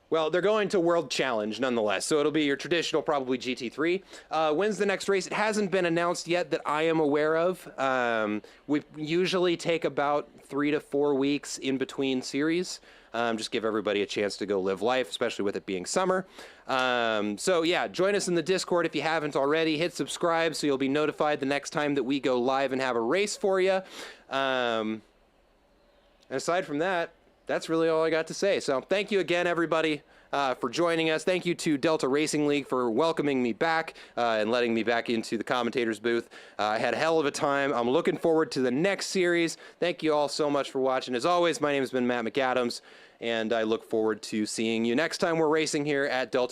Well, they're going to World Challenge nonetheless, so it'll be your traditional probably GT3. When's the next race? It hasn't been announced yet that I am aware of. We usually take about 3 to 4 weeks in between series. Just give everybody a chance to go live life, especially with it being summer. So yeah, join us in the Discord if you haven't already. Hit subscribe so you'll be notified the next time that we go live and have a race for you. And aside from that, that's really all I got to say. So thank you again, everybody, for joining us. Thank you to Delta Racing League for welcoming me back and letting me back into the commentator's booth. I had a hell of a time. I'm looking forward to the next series. Thank you all so much for watching. As always, my name has been Matt McAdams, and I look forward to seeing you next time we're racing here at Delta